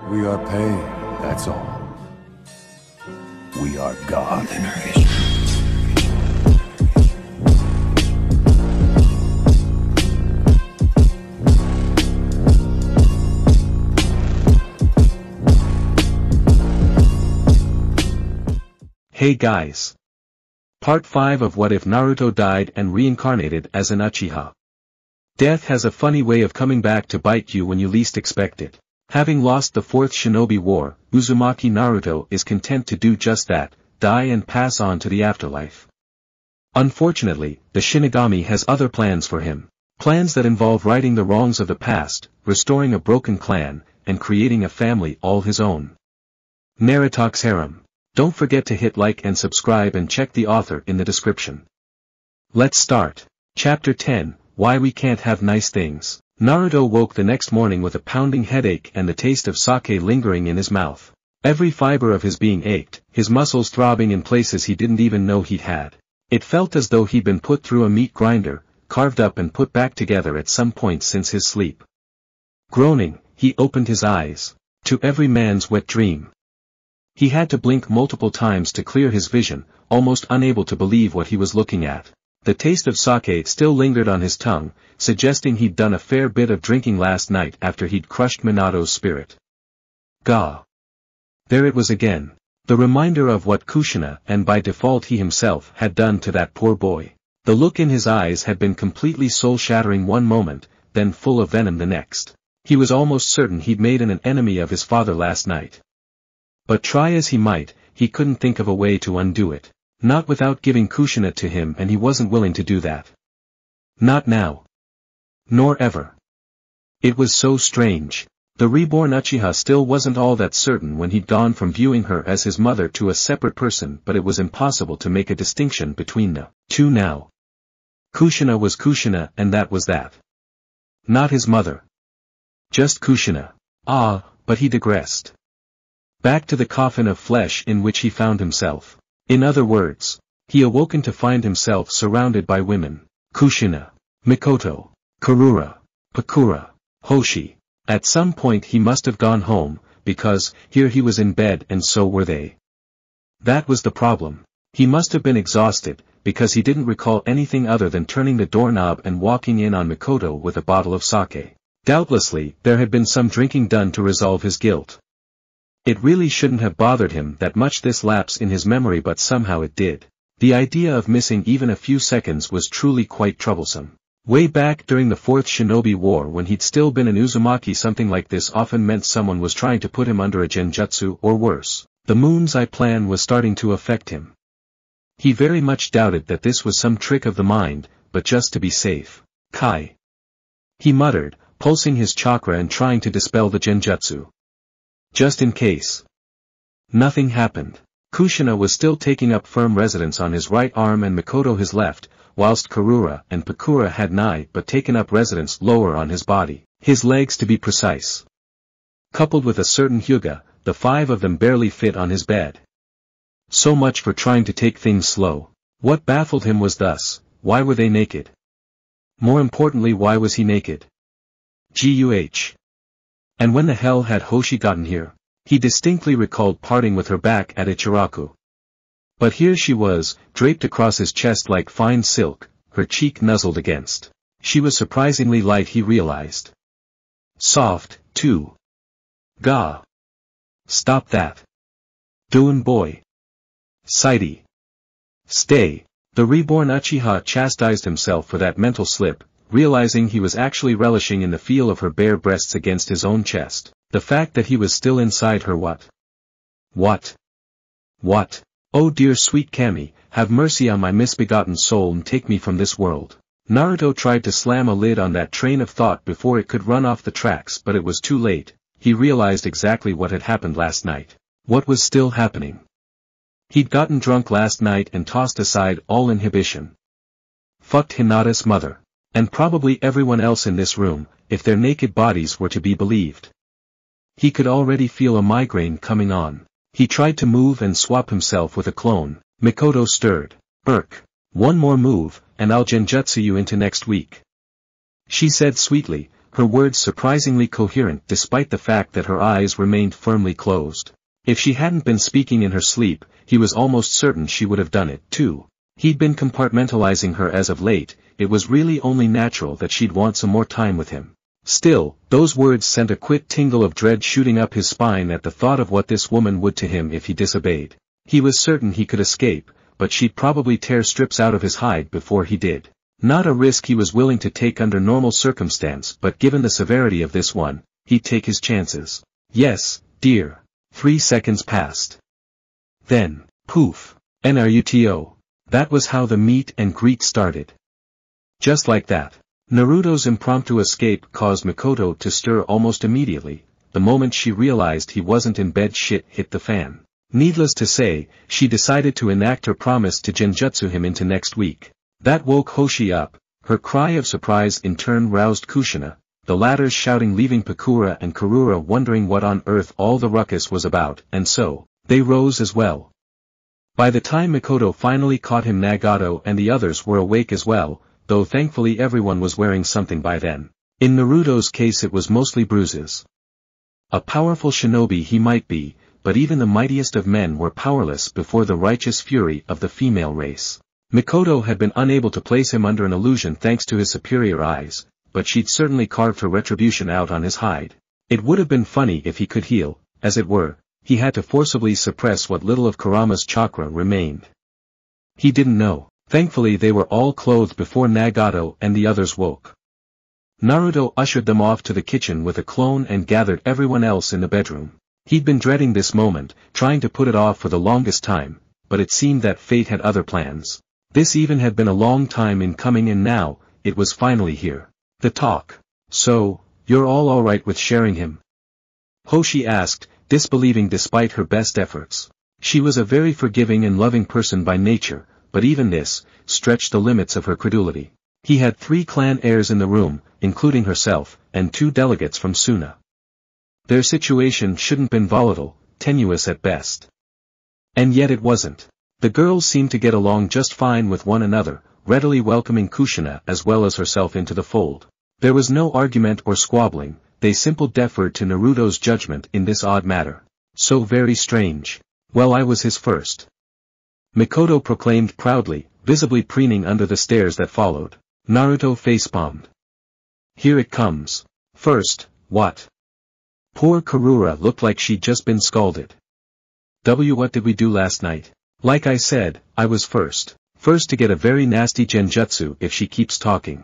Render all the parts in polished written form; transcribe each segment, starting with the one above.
We are pain, that's all. We are God. Hey guys! Part 5 of What If Naruto Died and Reincarnated as an Uchiha. Death has a funny way of coming back to bite you when you least expect it. Having lost the 4th Shinobi War, Uzumaki Naruto is content to do just that, die and pass on to the afterlife. Unfortunately, the Shinigami has other plans for him. Plans that involve righting the wrongs of the past, restoring a broken clan, and creating a family all his own. NarutoxHarem. Don't forget to hit like and subscribe and check the author in the description. Let's start. Chapter 10, Why We Can't Have Nice Things. Naruto woke the next morning with a pounding headache and the taste of sake lingering in his mouth. Every fiber of his being ached, his muscles throbbing in places he didn't even know he'd had. It felt as though he'd been put through a meat grinder, carved up and put back together at some point since his sleep. Groaning, he opened his eyes. To every man's wet dream. He had to blink multiple times to clear his vision, almost unable to believe what he was looking at. The taste of sake still lingered on his tongue, suggesting he'd done a fair bit of drinking last night after he'd crushed Minato's spirit. Gah! There it was again. The reminder of what Kushina, and by default he himself, had done to that poor boy. The look in his eyes had been completely soul-shattering one moment, then full of venom the next. He was almost certain he'd made an enemy of his father last night. But try as he might, he couldn't think of a way to undo it. Not without giving Kushina to him, and he wasn't willing to do that. Not now. Nor ever. It was so strange. The reborn Uchiha still wasn't all that certain when he'd gone from viewing her as his mother to a separate person, but it was impossible to make a distinction between the two now. Kushina was Kushina, and that was that. Not his mother. Just Kushina. Ah, but he digressed. Back to the coffin of flesh in which he found himself. In other words, he awoken to find himself surrounded by women. Kushina, Mikoto, Karura, Pakura, Hoshi. At some point he must have gone home, because, here he was in bed and so were they. That was the problem. He must have been exhausted, because he didn't recall anything other than turning the doorknob and walking in on Mikoto with a bottle of sake. Doubtlessly, there had been some drinking done to resolve his guilt. It really shouldn't have bothered him that much this lapse in his memory, but somehow it did. The idea of missing even a few seconds was truly quite troublesome. Way back during the 4th Shinobi War, when he'd still been an Uzumaki, something like this often meant someone was trying to put him under a genjutsu, or worse. The Moon's Eye plan was starting to affect him. He very much doubted that this was some trick of the mind, but just to be safe. Kai. He muttered, pulsing his chakra and trying to dispel the genjutsu. Just in case. Nothing happened. Kushina was still taking up firm residence on his right arm and Mikoto his left, whilst Karura and Pakura had nigh but taken up residence lower on his body, his legs to be precise. Coupled with a certain Hyuga, the 5 of them barely fit on his bed. So much for trying to take things slow. What baffled him was thus, why were they naked? More importantly, why was he naked? Guh. And when the hell had Hoshi gotten here? He distinctly recalled parting with her back at Ichiraku. But here she was, draped across his chest like fine silk, her cheek nuzzled against. She was surprisingly light, he realized. Soft, too. Gah. Stop that. Doin' boy. Sighty. Stay. The reborn Uchiha chastised himself for that mental slip, realizing he was actually relishing in the feel of her bare breasts against his own chest. The fact that he was still inside her. What? Oh dear sweet Kami, have mercy on my misbegotten soul and take me from this world. Naruto tried to slam a lid on that train of thought before it could run off the tracks, but it was too late. He realized exactly what had happened last night. What was still happening? He'd gotten drunk last night and tossed aside all inhibition. Fucked Hinata's mother. And probably everyone else in this room, if their naked bodies were to be believed. He could already feel a migraine coming on. He tried to move and swap himself with a clone. Mikoto stirred. Irk. One more move, and I'll genjutsu you into next week. She said sweetly, her words surprisingly coherent despite the fact that her eyes remained firmly closed. If she hadn't been speaking in her sleep, he was almost certain she would have done it, too. He'd been compartmentalizing her as of late, it was really only natural that she'd want some more time with him. Still, those words sent a quick tingle of dread shooting up his spine at the thought of what this woman would to him if he disobeyed. He was certain he could escape, but she'd probably tear strips out of his hide before he did. Not a risk he was willing to take under normal circumstance, but given the severity of this one, he'd take his chances. Yes, dear. 3 seconds passed. Then, poof. Naruto. That was how the meet and greet started. Just like that. Naruto's impromptu escape caused Mikoto to stir almost immediately. The moment she realized he wasn't in bed, shit hit the fan. Needless to say, she decided to enact her promise to genjutsu him into next week. That woke Hoshi up. Her cry of surprise in turn roused Kushina, the latter's shouting leaving Pakura and Karura wondering what on earth all the ruckus was about, and so, they rose as well. By the time Mikoto finally caught him, Nagato and the others were awake as well, though thankfully everyone was wearing something by then. In Naruto's case it was mostly bruises. A powerful shinobi he might be, but even the mightiest of men were powerless before the righteous fury of the female race. Mikoto had been unable to place him under an illusion thanks to his superior eyes, but she'd certainly carved her retribution out on his hide. It would have been funny if he could heal, as it were. He had to forcibly suppress what little of Kurama's chakra remained. He didn't know. Thankfully they were all clothed before Nagato and the others woke. Naruto ushered them off to the kitchen with a clone and gathered everyone else in the bedroom. He'd been dreading this moment, trying to put it off for the longest time, but it seemed that fate had other plans. This even had been a long time in coming, and now, it was finally here. The talk. So, you're all alright with sharing him? Hoshi asked, disbelieving despite her best efforts. She was a very forgiving and loving person by nature, but even this, stretched the limits of her credulity. He had 3 clan heirs in the room, including herself, and 2 delegates from Suna. Their situation shouldn't been volatile, tenuous at best. And yet it wasn't. The girls seemed to get along just fine with one another, readily welcoming Kushina as well as herself into the fold. There was no argument or squabbling, they simply deferred to Naruto's judgment in this odd matter. So very strange. Well, I was his first. Mikoto proclaimed proudly, visibly preening under the stares that followed. Naruto facepalmed. Here it comes. First, what? Poor Karura looked like she'd just been scalded. What did we do last night? Like I said, I was first. First to get a very nasty genjutsu if she keeps talking.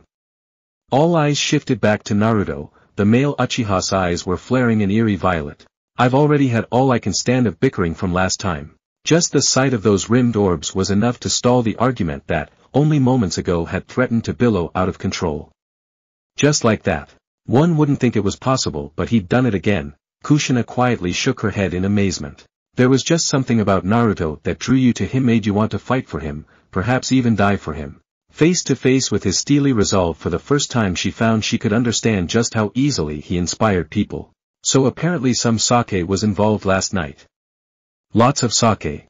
All eyes shifted back to Naruto, the male Uchiha's eyes were flaring an eerie violet. I've already had all I can stand of bickering from last time. Just the sight of those rimmed orbs was enough to stall the argument that, only moments ago, had threatened to billow out of control. Just like that. One wouldn't think it was possible, but he'd done it again. Kushina quietly shook her head in amazement. There was just something about Naruto that drew you to him, made you want to fight for him, perhaps even die for him. Face to face with his steely resolve for the first time, she found she could understand just how easily he inspired people. So apparently some sake was involved last night. Lots of sake.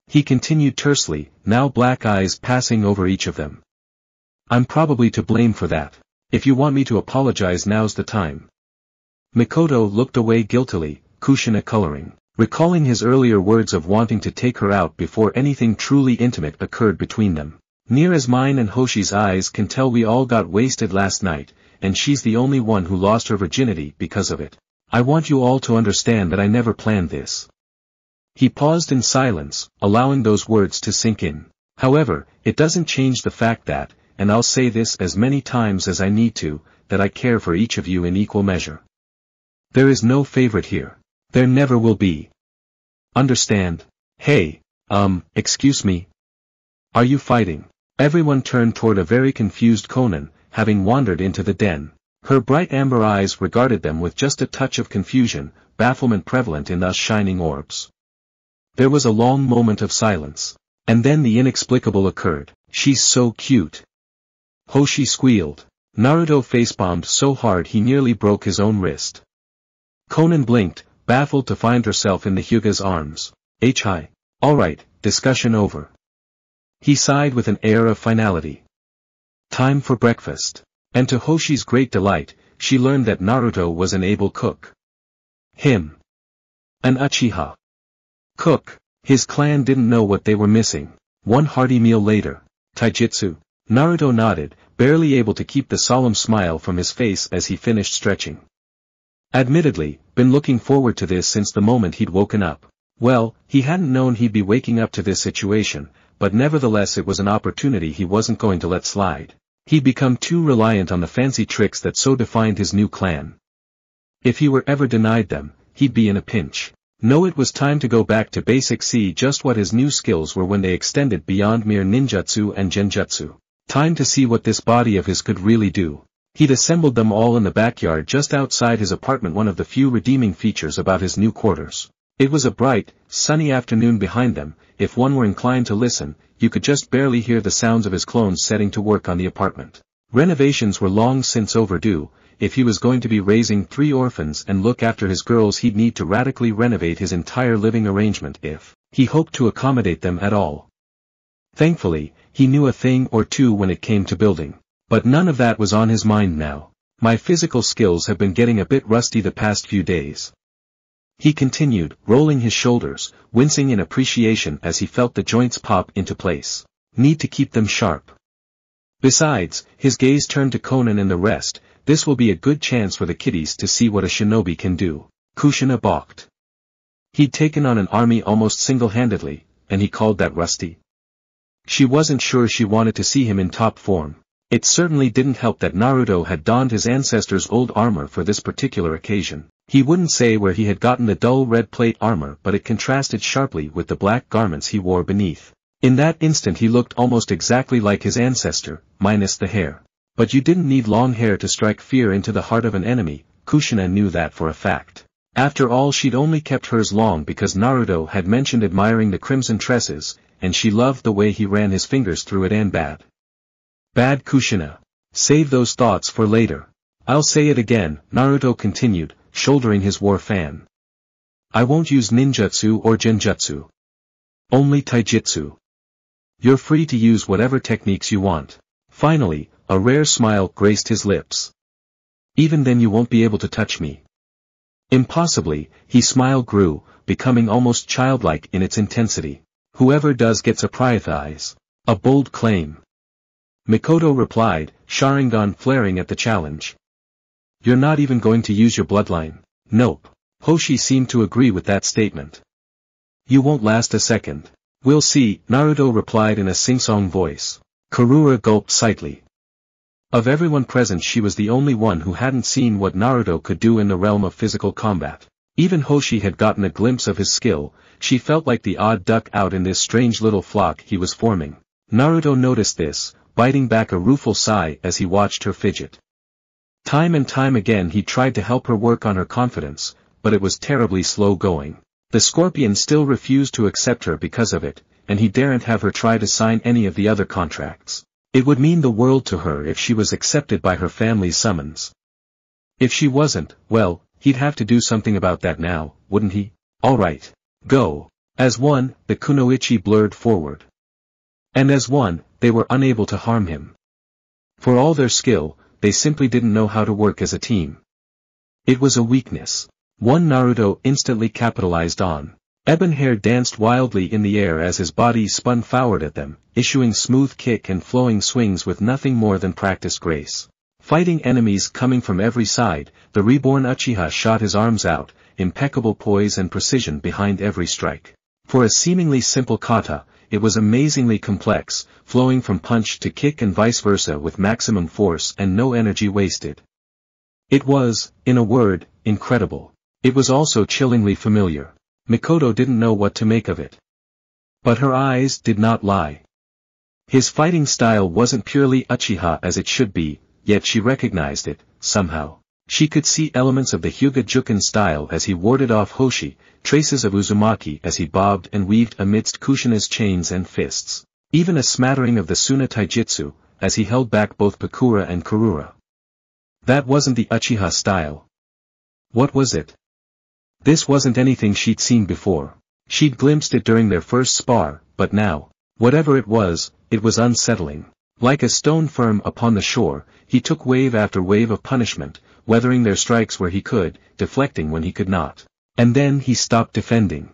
He continued tersely, now black eyes passing over each of them. I'm probably to blame for that. If you want me to apologize, now's the time. Mikoto looked away guiltily, Kushina coloring, recalling his earlier words of wanting to take her out before anything truly intimate occurred between them. Near as mine and Hoshi's eyes can tell, we all got wasted last night, and she's the only one who lost her virginity because of it. I want you all to understand that I never planned this. He paused in silence, allowing those words to sink in. However, it doesn't change the fact that, and I'll say this as many times as I need to, that I care for each of you in equal measure. There is no favorite here. There never will be. Understand? Hey, excuse me. Are you fighting? Everyone turned toward a very confused Konan, having wandered into the den. Her bright amber eyes regarded them with just a touch of confusion, bafflement prevalent in those shining orbs. There was a long moment of silence. And then the inexplicable occurred. She's so cute. Hoshi squealed. Naruto facepalmed so hard he nearly broke his own wrist. Konan blinked, baffled to find herself in the Hyuga's arms. Hi. Alright, discussion over. He sighed with an air of finality. Time for breakfast. And to Hoshi's great delight, she learned that Naruto was an able cook. Him. An Uchiha. Cook. His clan didn't know what they were missing. One hearty meal later. Taijutsu. Naruto nodded, barely able to keep the solemn smile from his face as he finished stretching. Admittedly, been looking forward to this since the moment he'd woken up. Well, he hadn't known he'd be waking up to this situation, but nevertheless it was an opportunity he wasn't going to let slide. He'd become too reliant on the fancy tricks that so defined his new clan. If he were ever denied them, he'd be in a pinch. No, it was time to go back to basics, see just what his new skills were when they extended beyond mere ninjutsu and genjutsu. Time to see what this body of his could really do. He'd assembled them all in the backyard just outside his apartment, one of the few redeeming features about his new quarters. It was a bright, sunny afternoon behind them. If one were inclined to listen, you could just barely hear the sounds of his clones setting to work on the apartment. Renovations were long since overdue. If he was going to be raising 3 orphans and look after his girls, he'd need to radically renovate his entire living arrangement if he hoped to accommodate them at all. Thankfully, he knew a thing or two when it came to building. But none of that was on his mind now. My physical skills have been getting a bit rusty the past few days. He continued, rolling his shoulders, wincing in appreciation as he felt the joints pop into place. Need to keep them sharp. Besides, his gaze turned to Conan and the rest. This will be a good chance for the kiddies to see what a shinobi can do. Kushina balked. He'd taken on an army almost single-handedly, and he called that rusty. She wasn't sure she wanted to see him in top form. It certainly didn't help that Naruto had donned his ancestors' old armor for this particular occasion. He wouldn't say where he had gotten the dull red plate armor, but it contrasted sharply with the black garments he wore beneath. In that instant he looked almost exactly like his ancestor, minus the hair. But you didn't need long hair to strike fear into the heart of an enemy. Kushina knew that for a fact. After all, she'd only kept hers long because Naruto had mentioned admiring the crimson tresses, and she loved the way he ran his fingers through it. And bad. Bad Kushina. Save those thoughts for later. I'll say it again, Naruto continued, shouldering his war fan. I won't use ninjutsu or genjutsu. Only taijutsu. You're free to use whatever techniques you want. Finally, a rare smile graced his lips. Even then you won't be able to touch me. Impossibly, his smile grew, becoming almost childlike in its intensity. Whoever does gets a prize. A bold claim. Mikoto replied, Sharingan flaring at the challenge. You're not even going to use your bloodline? Nope. Hoshi seemed to agree with that statement. You won't last a second. We'll see, Naruto replied in a sing-song voice. Karura gulped slightly. Of everyone present, she was the only one who hadn't seen what Naruto could do in the realm of physical combat. Even Hoshi had gotten a glimpse of his skill. She felt like the odd duck out in this strange little flock he was forming. Naruto noticed this, biting back a rueful sigh as he watched her fidget. Time and time again he tried to help her work on her confidence, but it was terribly slow going. The scorpion still refused to accept her because of it, and he daren't have her try to sign any of the other contracts. It would mean the world to her if she was accepted by her family's summons. If she wasn't, well, he'd have to do something about that now, wouldn't he? Alright. Go. As one, the kunoichi blurred forward. And as one, they were unable to harm him. For all their skill, they simply didn't know how to work as a team. It was a weakness. One Naruto instantly capitalized on. Ebon hair danced wildly in the air as his body spun forward at them, issuing smooth kick and flowing swings with nothing more than practiced grace. Fighting enemies coming from every side, the reborn Uchiha shot his arms out, impeccable poise and precision behind every strike. For a seemingly simple kata, it was amazingly complex, flowing from punch to kick and vice versa with maximum force and no energy wasted. It was, in a word, incredible. It was also chillingly familiar. Mikoto didn't know what to make of it. But her eyes did not lie. His fighting style wasn't purely Uchiha as it should be, yet she recognized it, somehow. She could see elements of the Hyuga Juken style as he warded off Hoshi, traces of Uzumaki as he bobbed and weaved amidst Kushina's chains and fists. Even a smattering of the Suna Taijutsu, as he held back both Pakura and Karura. That wasn't the Uchiha style. What was it? This wasn't anything she'd seen before. She'd glimpsed it during their first spar, but now, whatever it was unsettling. Like a stone firm upon the shore, he took wave after wave of punishment, weathering their strikes where he could, deflecting when he could not. And then he stopped defending.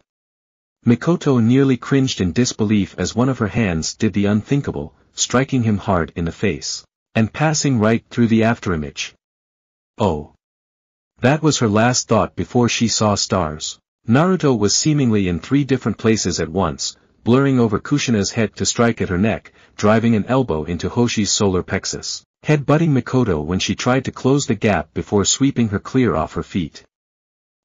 Mikoto nearly cringed in disbelief as one of her hands did the unthinkable, striking him hard in the face, and passing right through the afterimage. Oh! That was her last thought before she saw stars. Naruto was seemingly in 3 different places at once, blurring over Kushina's head to strike at her neck, driving an elbow into Hoshi's solar plexus, head-butting Mikoto when she tried to close the gap before sweeping her clear off her feet.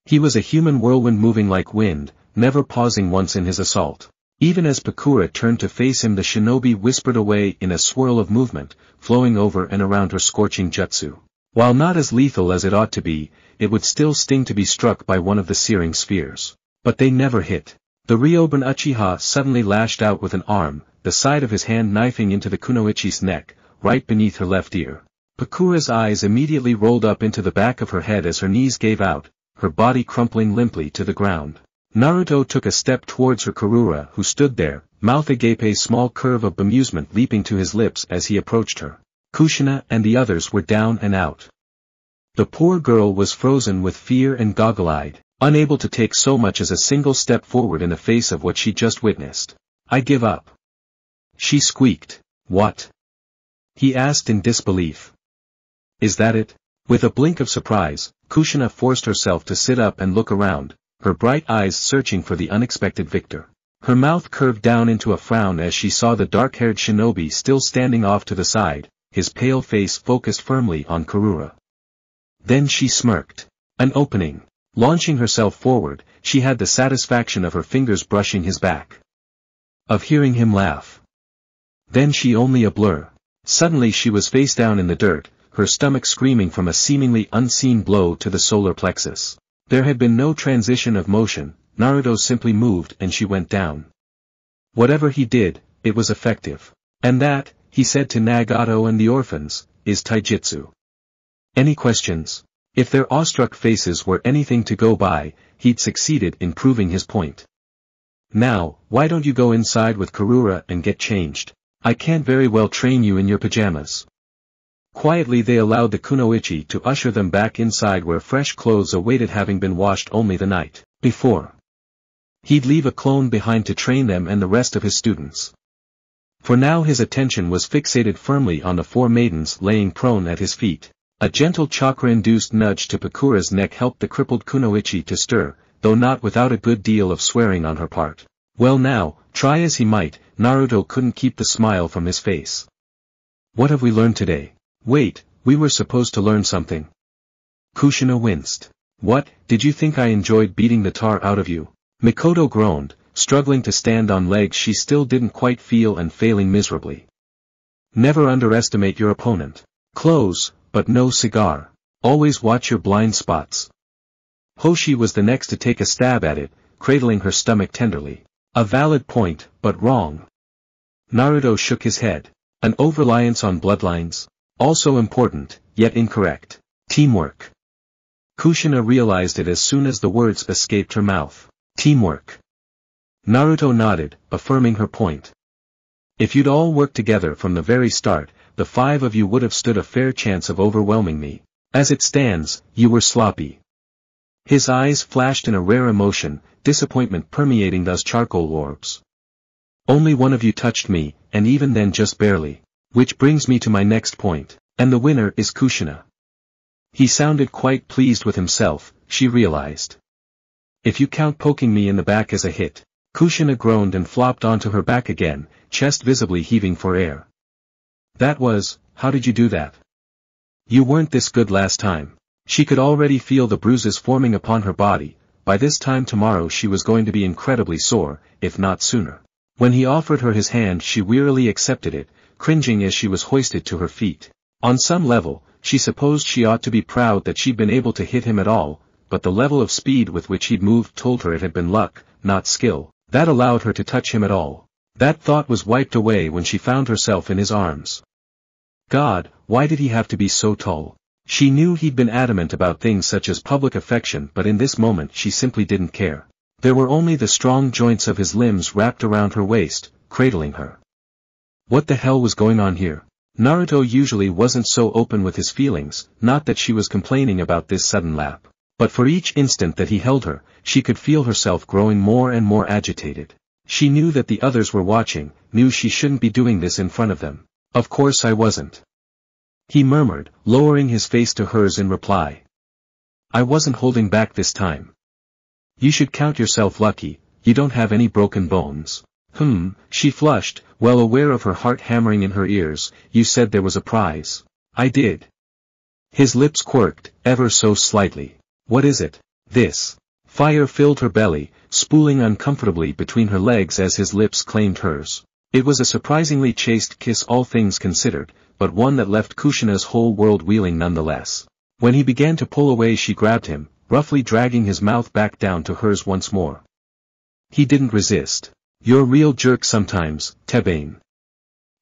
He was a human whirlwind moving like wind, never pausing once in his assault. Even as Pakura turned to face him, the shinobi whispered away in a swirl of movement, flowing over and around her scorching jutsu. While not as lethal as it ought to be, it would still sting to be struck by one of the searing spheres. But they never hit. The Ryoban Uchiha suddenly lashed out with an arm, the side of his hand knifing into the kunoichi's neck, right beneath her left ear. Pakura's eyes immediately rolled up into the back of her head as her knees gave out, her body crumpling limply to the ground. Naruto took a step towards her Karura, who stood there, mouth agape, a small curve of bemusement leaping to his lips as he approached her. Kushina and the others were down and out. The poor girl was frozen with fear and goggle-eyed, unable to take so much as a single step forward in the face of what she just witnessed. "I give up," she squeaked. "What?" he asked in disbelief. "Is that it?" With a blink of surprise, Kushina forced herself to sit up and look around, her bright eyes searching for the unexpected victor. Her mouth curved down into a frown as she saw the dark-haired shinobi still standing off to the side, his pale face focused firmly on Karura. Then she smirked. An opening. Launching herself forward, she had the satisfaction of her fingers brushing his back. Of hearing him laugh. Then she only a blur. Suddenly she was face down in the dirt, her stomach screaming from a seemingly unseen blow to the solar plexus. There had been no transition of motion, Naruto simply moved and she went down. Whatever he did, it was effective. And that, he said to Nagato and the orphans, is taijutsu. Any questions? If their awestruck faces were anything to go by, he'd succeeded in proving his point. Now, why don't you go inside with Karura and get changed? I can't very well train you in your pajamas. Quietly they allowed the kunoichi to usher them back inside where fresh clothes awaited, having been washed only the night before. He'd leave a clone behind to train them and the rest of his students. For now his attention was fixated firmly on the 4 maidens laying prone at his feet. A gentle chakra-induced nudge to Pakura's neck helped the crippled kunoichi to stir, though not without a good deal of swearing on her part. Well now, try as he might, Naruto couldn't keep the smile from his face. What have we learned today? Wait, we were supposed to learn something. Kushina winced. What, did you think I enjoyed beating the tar out of you? Mikoto groaned, struggling to stand on legs she still didn't quite feel and failing miserably. Never underestimate your opponent. Close, but no cigar. Always watch your blind spots. Hoshi was the next to take a stab at it, cradling her stomach tenderly. A valid point, but wrong. Naruto shook his head. An over-reliance on bloodlines? Also important, yet incorrect. Teamwork. Kushina realized it as soon as the words escaped her mouth. Teamwork. Naruto nodded, affirming her point. If you'd all worked together from the very start, the 5 of you would have stood a fair chance of overwhelming me. As it stands, you were sloppy. His eyes flashed in a rare emotion, disappointment permeating those charcoal orbs. Only one of you touched me, and even then just barely. Which brings me to my next point. And the winner is Kushina. He sounded quite pleased with himself, she realized. If you count poking me in the back as a hit. Kushina groaned and flopped onto her back again, chest visibly heaving for air. That was, how did you do that? You weren't this good last time. She could already feel the bruises forming upon her body. By this time tomorrow she was going to be incredibly sore, if not sooner. When he offered her his hand she wearily accepted it, cringing as she was hoisted to her feet. On some level, she supposed she ought to be proud that she'd been able to hit him at all, but the level of speed with which he'd moved told her it had been luck, not skill, that allowed her to touch him at all. That thought was wiped away when she found herself in his arms. God, why did he have to be so tall? She knew he'd been adamant about things such as public affection, but in this moment she simply didn't care. There were only the strong joints of his limbs wrapped around her waist, cradling her. What the hell was going on here? Naruto usually wasn't so open with his feelings, not that she was complaining about this sudden lap. But for each instant that he held her, she could feel herself growing more and more agitated. She knew that the others were watching, knew she shouldn't be doing this in front of them. Of course I wasn't. He murmured, lowering his face to hers in reply. I wasn't holding back this time. You should count yourself lucky, you don't have any broken bones. She flushed, well aware of her heart hammering in her ears. You said there was a prize. I did. His lips quirked, ever so slightly. What is it? This. Fire filled her belly, spooling uncomfortably between her legs as his lips claimed hers. It was a surprisingly chaste kiss all things considered, but one that left Kushina's whole world reeling nonetheless. When he began to pull away she grabbed him, roughly dragging his mouth back down to hers once more. He didn't resist. You're a real jerk sometimes, Tebane.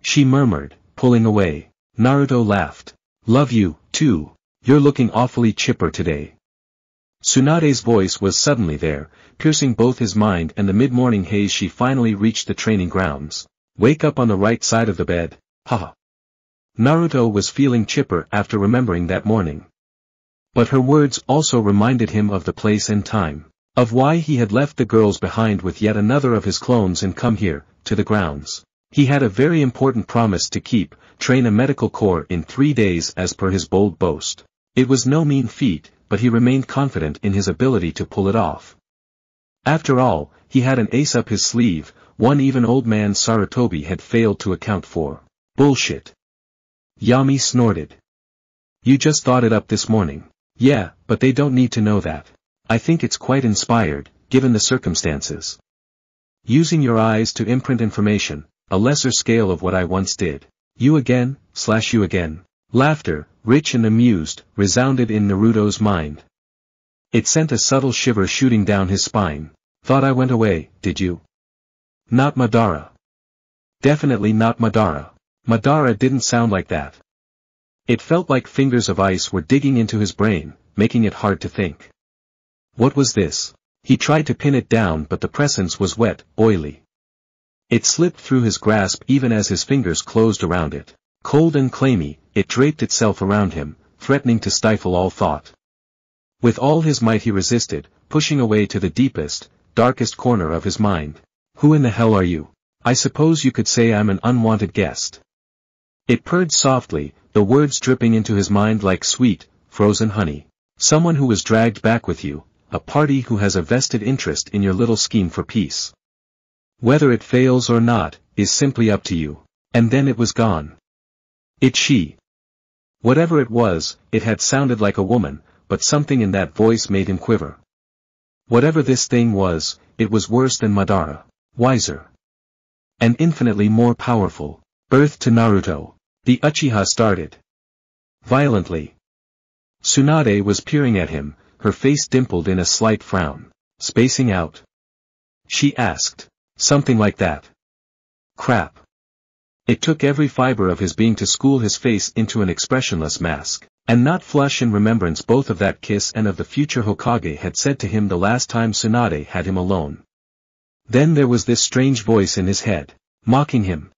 She murmured, pulling away. Naruto laughed. Love you, too. You're looking awfully chipper today. Tsunade's voice was suddenly there, piercing both his mind and the mid-morning haze. She finally reached the training grounds. Wake up on the right side of the bed, haha. Naruto was feeling chipper after remembering that morning. But her words also reminded him of the place and time. Of why he had left the girls behind with yet another of his clones and come here, to the grounds. He had a very important promise to keep, train a medical corps in 3 days as per his bold boast. It was no mean feat, but he remained confident in his ability to pull it off. After all, he had an ace up his sleeve, one even old man Sarutobi had failed to account for. Bullshit. Yami snorted. You just thought it up this morning. Yeah, but they don't need to know that. I think it's quite inspired, given the circumstances. Using your eyes to imprint information, a lesser scale of what I once did. You again, you again. Laughter, rich and amused, resounded in Naruto's mind. It sent a subtle shiver shooting down his spine. Thought I went away, did you? Not Madara. Definitely not Madara. Madara didn't sound like that. It felt like fingers of ice were digging into his brain, making it hard to think. What was this? He tried to pin it down but the presence was wet, oily. It slipped through his grasp even as his fingers closed around it. Cold and clammy, it draped itself around him, threatening to stifle all thought. With all his might he resisted, pushing away to the deepest, darkest corner of his mind. Who in the hell are you? I suppose you could say I'm an unwanted guest. It purred softly, the words dripping into his mind like sweet, frozen honey. Someone who was dragged back with you, a party who has a vested interest in your little scheme for peace. Whether it fails or not, is simply up to you. And then it was gone. She. Whatever it was, it had sounded like a woman, but something in that voice made him quiver. Whatever this thing was, it was worse than Madara, wiser. And infinitely more powerful. Birth to Naruto. The Uchiha started. Violently. Tsunade was peering at him, her face dimpled in a slight frown. Spacing out? She asked. Something like that. Crap. It took every fiber of his being to school his face into an expressionless mask, and not flush in remembrance both of that kiss and of the future Hokage had said to him the last time Tsunade had him alone. Then there was this strange voice in his head, mocking him.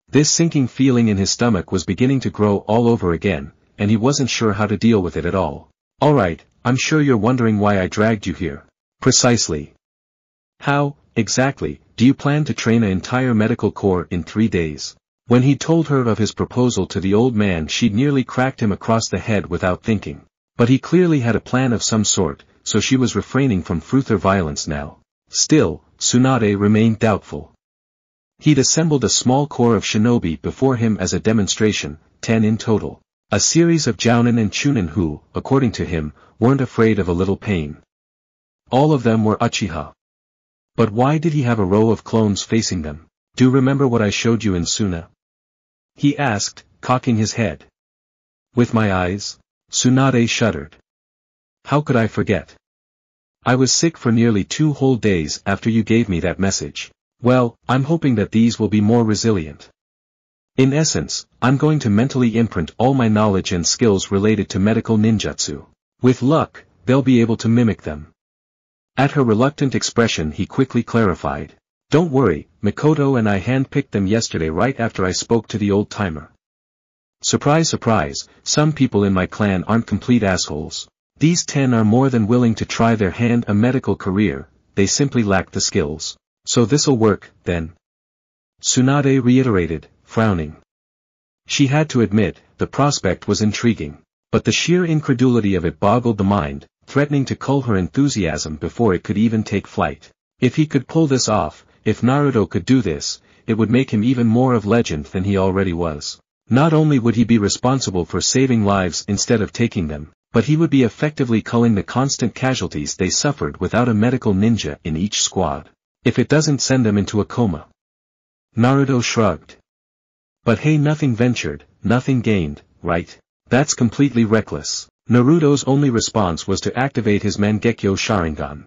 This sinking feeling in his stomach was beginning to grow all over again, and he wasn't sure how to deal with it at all. Alright, I'm sure you're wondering why I dragged you here. Precisely. How, exactly, do you plan to train an entire medical corps in 3 days? When he told her of his proposal to the old man she'd nearly cracked him across the head without thinking. But he clearly had a plan of some sort, so she was refraining from further violence now. Still, Tsunade remained doubtful. He'd assembled a small corps of shinobi before him as a demonstration, 10 in total. A series of jounin and chunin who, according to him, weren't afraid of a little pain. All of them were Uchiha. But why did he have a row of clones facing them? Do you remember what I showed you in Suna? He asked, cocking his head. With my eyes? Tsunade shuddered. How could I forget? I was sick for nearly 2 whole days after you gave me that message. Well, I'm hoping that these will be more resilient. In essence, I'm going to mentally imprint all my knowledge and skills related to medical ninjutsu. With luck, they'll be able to mimic them. At her reluctant expression he quickly clarified. Don't worry, Mikoto and I handpicked them yesterday right after I spoke to the old-timer. Surprise surprise, some people in my clan aren't complete assholes. These 10 are more than willing to try their hand a medical career, they simply lack the skills. So this'll work, then. Tsunade reiterated, frowning. She had to admit, the prospect was intriguing. But the sheer incredulity of it boggled the mind, threatening to cull her enthusiasm before it could even take flight. If he could pull this off, if Naruto could do this, it would make him even more of legend than he already was. Not only would he be responsible for saving lives instead of taking them, but he would be effectively culling the constant casualties they suffered without a medical ninja in each squad. If it doesn't send them into a coma. Naruto shrugged. But hey, nothing ventured, nothing gained, right? That's completely reckless. Naruto's only response was to activate his Mangekyo Sharingan.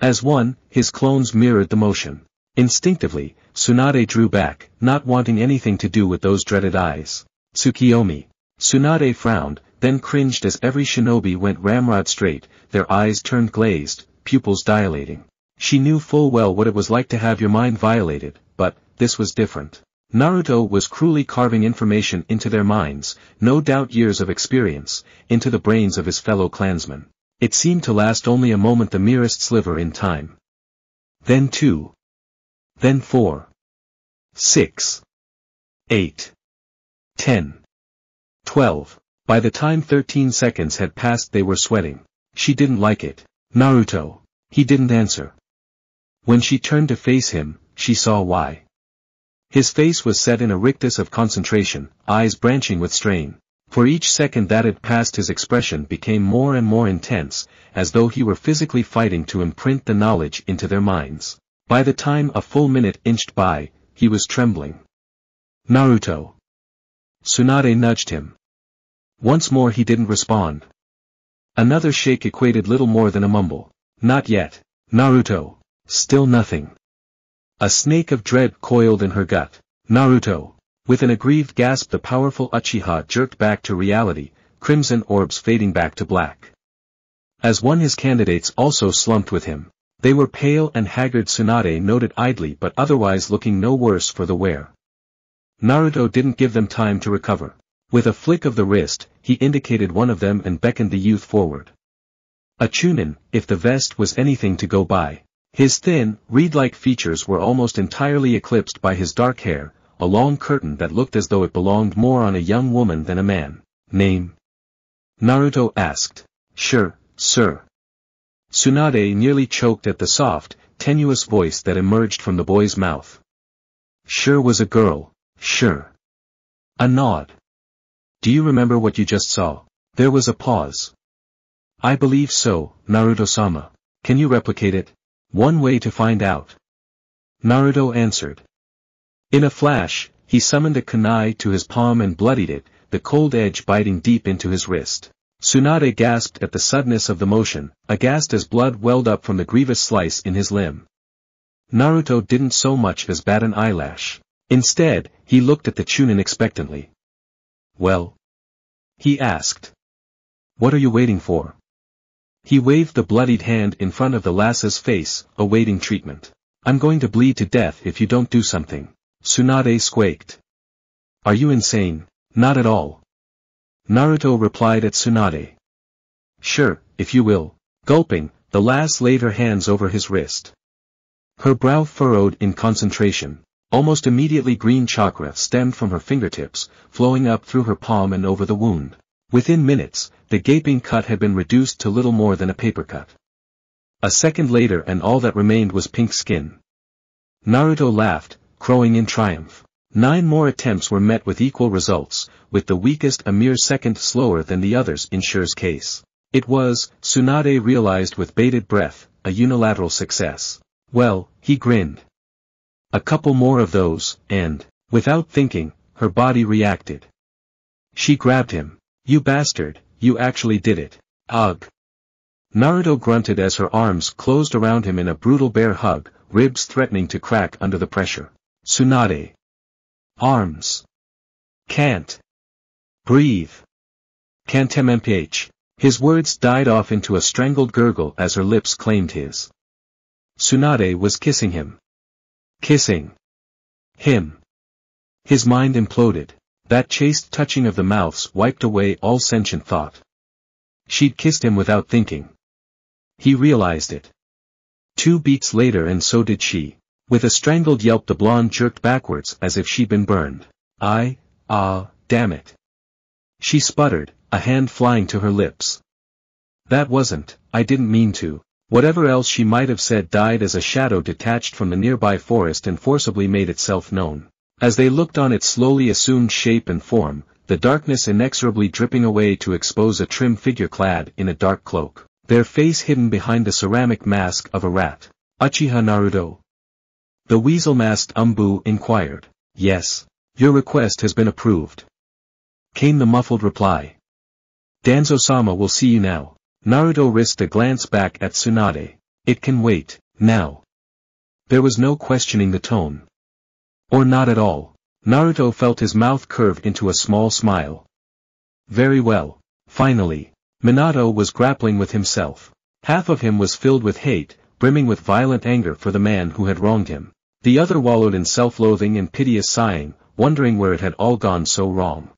As one, his clones mirrored the motion. Instinctively, Tsunade drew back, not wanting anything to do with those dreaded eyes. Tsukiyomi. Tsunade frowned, then cringed as every shinobi went ramrod straight, their eyes turned glazed, pupils dilating. She knew full well what it was like to have your mind violated, but, this was different. Naruto was cruelly carving information into their minds, no doubt years of experience, into the brains of his fellow clansmen. It seemed to last only a moment, the merest sliver in time. Then 2. Then 4. 6. 8. 10. 12. By the time 13 seconds had passed they were sweating. She didn't like it. Naruto. He didn't answer. When she turned to face him, she saw why. His face was set in a rictus of concentration, eyes branching with strain. For each second that had passed his expression became more and more intense, as though he were physically fighting to imprint the knowledge into their minds. By the time a full minute inched by, he was trembling. Naruto. Tsunade nudged him. Once more he didn't respond. Another shake equated little more than a mumble. Not yet. Naruto. Still nothing. A snake of dread coiled in her gut. Naruto. With an aggrieved gasp the powerful Uchiha jerked back to reality, crimson orbs fading back to black. As one his candidates also slumped with him. They were pale and haggard, Tsunade noted idly, but otherwise looking no worse for the wear. Naruto didn't give them time to recover. With a flick of the wrist, he indicated one of them and beckoned the youth forward. A Chunin, if the vest was anything to go by. His thin, reed-like features were almost entirely eclipsed by his dark hair, a long curtain that looked as though it belonged more on a young woman than a man. Name? Naruto asked. Sure, sir. Tsunade nearly choked at the soft, tenuous voice that emerged from the boy's mouth. Sure was a girl, sure. A nod. Do you remember what you just saw? There was a pause. I believe so, Naruto-sama. Can you replicate it? One way to find out. Naruto answered. In a flash, he summoned a kunai to his palm and bloodied it, the cold edge biting deep into his wrist. Tsunade gasped at the suddenness of the motion, aghast as blood welled up from the grievous slice in his limb. Naruto didn't so much as bat an eyelash. Instead, he looked at the Chunin expectantly. Well? He asked. What are you waiting for? He waved the bloodied hand in front of the lass's face, awaiting treatment. I'm going to bleed to death if you don't do something. Tsunade squeaked. Are you insane? Not at all. Naruto replied at Tsunade. Sure, if you will. Gulping, the lass laid her hands over his wrist. Her brow furrowed in concentration. Almost immediately green chakra stemmed from her fingertips, flowing up through her palm and over the wound. Within minutes, the gaping cut had been reduced to little more than a paper cut. A second later and all that remained was pink skin. Naruto laughed, crowing in triumph. 9 more attempts were met with equal results, with the weakest a mere second slower than the others in Shure's case. It was, Tsunade realized with bated breath, a unilateral success. Well, he grinned. A couple more of those, and, without thinking, her body reacted. She grabbed him. You bastard, you actually did it. Ugh. Naruto grunted as her arms closed around him in a brutal bear hug, ribs threatening to crack under the pressure. Tsunade. Arms. Can't. Breathe. Can't mph. His words died off into a strangled gurgle as her lips claimed his. Tsunade was kissing him. Kissing. Him. His mind imploded. That chaste touching of the mouths wiped away all sentient thought. She'd kissed him without thinking. He realized it. 2 beats later, and so did she. With a strangled yelp, the blonde jerked backwards as if she'd been burned. Damn it. She sputtered, a hand flying to her lips. That wasn't, I didn't mean to. Whatever else she might have said died as a shadow detached from the nearby forest and forcibly made itself known. As they looked on its slowly assumed shape and form, the darkness inexorably dripping away to expose a trim figure clad in a dark cloak, their face hidden behind the ceramic mask of a rat. Uchiha Naruto? The weasel-masked Umbu inquired. Yes. Your request has been approved, came the muffled reply. Danzo-sama will see you now. Naruto risked a glance back at Tsunade. It can wait, now. There was no questioning the tone. Or not at all. Naruto felt his mouth curve into a small smile. Very well. Finally. Minato was grappling with himself. Half of him was filled with hate, brimming with violent anger for the man who had wronged him. The other wallowed in self-loathing and piteous sighing, wondering where it had all gone so wrong.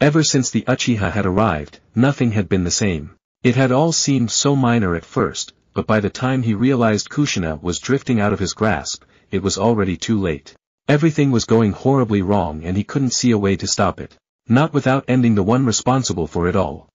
Ever since the Uchiha had arrived, nothing had been the same. It had all seemed so minor at first, but by the time he realized Kushina was drifting out of his grasp, it was already too late. Everything was going horribly wrong and he couldn't see a way to stop it. Not without ending the one responsible for it all.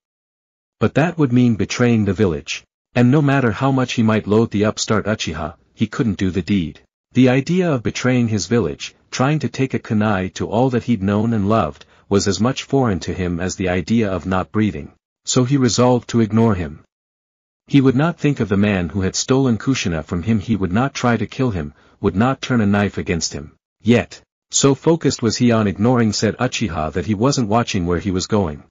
But that would mean betraying the village. And no matter how much he might loathe the upstart Uchiha, he couldn't do the deed. The idea of betraying his village, trying to take a kunai to all that he'd known and loved, was as much foreign to him as the idea of not breathing. So he resolved to ignore him. He would not think of the man who had stolen Kushina from him, he would not try to kill him, would not turn a knife against him. Yet, so focused was he on ignoring said Uchiha that he wasn't watching where he was going.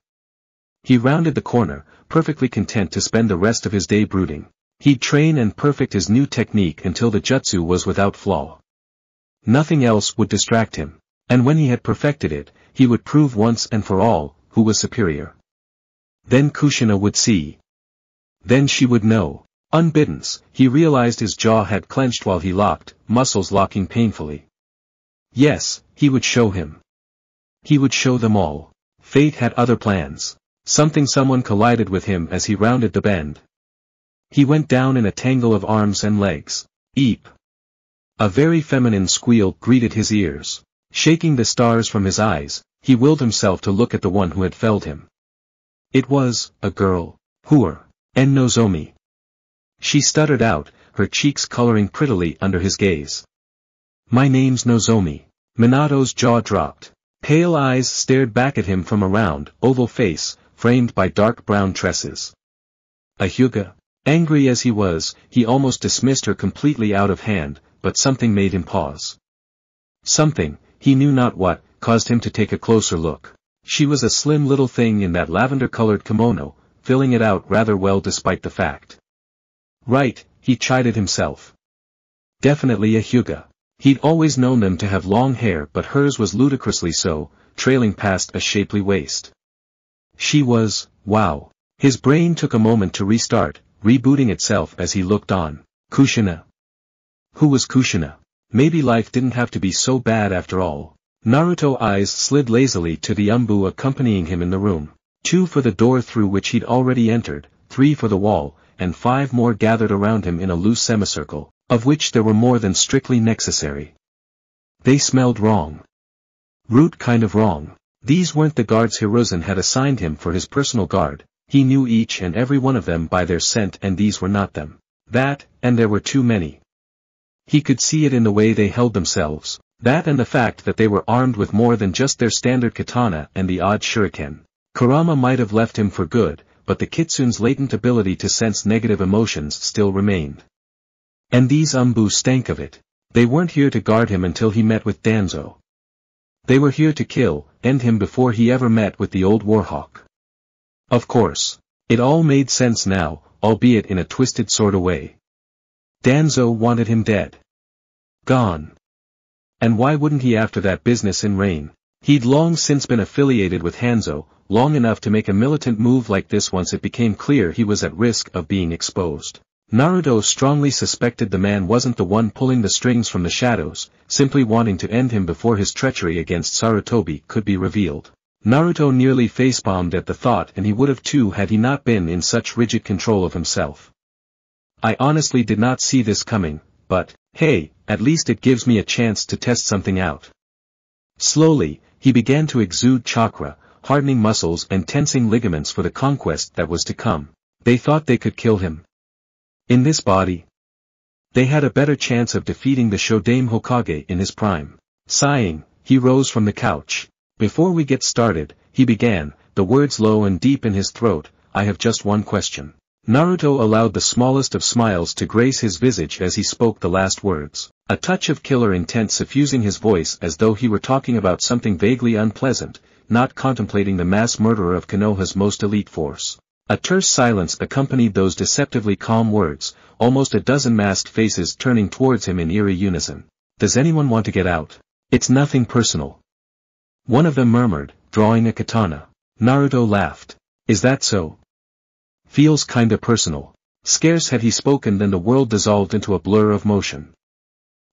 He rounded the corner, perfectly content to spend the rest of his day brooding. He'd train and perfect his new technique until the jutsu was without flaw. Nothing else would distract him. And when he had perfected it, he would prove once and for all, who was superior. Then Kushina would see. Then she would know. Unbiddens, he realized his jaw had clenched while he locked, muscles locking painfully. Yes, he would show him. He would show them all. Fate had other plans. Someone collided with him as he rounded the bend. He went down in a tangle of arms and legs. Eep. A very feminine squeal greeted his ears. Shaking the stars from his eyes, he willed himself to look at the one who had felled him. It was a girl. Hooer. En Nozomi. She stuttered out, her cheeks coloring prettily under his gaze. My name's Nozomi. Minato's jaw dropped. Pale eyes stared back at him from a round, oval face, framed by dark brown tresses. A Hyuga? Angry as he was, he almost dismissed her completely out of hand, but something made him pause. Something, he knew not what, caused him to take a closer look. She was a slim little thing in that lavender-colored kimono, filling it out rather well despite the fact. Right, he chided himself. Definitely a Hyuga. He'd always known them to have long hair, but hers was ludicrously so, trailing past a shapely waist. She was, wow. His brain took a moment to restart, rebooting itself as he looked on. Kushina. Who was Kushina? Maybe life didn't have to be so bad after all. Naruto's eyes slid lazily to the Umbu accompanying him in the room. 2 for the door through which he'd already entered, 3 for the wall, and 5 more gathered around him in a loose semicircle, of which there were more than strictly necessary. They smelled wrong. Root kind of wrong. These weren't the guards Hiruzen had assigned him for his personal guard. He knew each and every one of them by their scent, and these were not them. That, and there were too many. He could see it in the way they held themselves, that and the fact that they were armed with more than just their standard katana and the odd shuriken. Kurama might have left him for good, but the kitsune's latent ability to sense negative emotions still remained. And these Umbu stank of it. They weren't here to guard him until he met with Danzo. They were here to kill, end him before he ever met with the old warhawk. Of course. It all made sense now, albeit in a twisted sort of way. Danzo wanted him dead. Gone. And why wouldn't he after that business in Rain? He'd long since been affiliated with Hanzo, long enough to make a militant move like this once it became clear he was at risk of being exposed. Naruto strongly suspected the man wasn't the one pulling the strings from the shadows, simply wanting to end him before his treachery against Sarutobi could be revealed. Naruto nearly facepalmed at the thought, and he would have too had he not been in such rigid control of himself. I honestly did not see this coming, but, hey, at least it gives me a chance to test something out. Slowly, he began to exude chakra, hardening muscles and tensing ligaments for the conquest that was to come. They thought they could kill him. In this body, they had a better chance of defeating the Shodaime Hokage in his prime. Sighing, he rose from the couch. Before we get started, he began, the words low and deep in his throat, I have just one question. Naruto allowed the smallest of smiles to grace his visage as he spoke the last words, a touch of killer intent suffusing his voice as though he were talking about something vaguely unpleasant, not contemplating the mass murderer of Konoha's most elite force. A terse silence accompanied those deceptively calm words, almost a dozen masked faces turning towards him in eerie unison. Does anyone want to get out? It's nothing personal. One of them murmured, drawing a katana. Naruto laughed. Is that so? Feels kinda personal. Scarce had he spoken than the world dissolved into a blur of motion.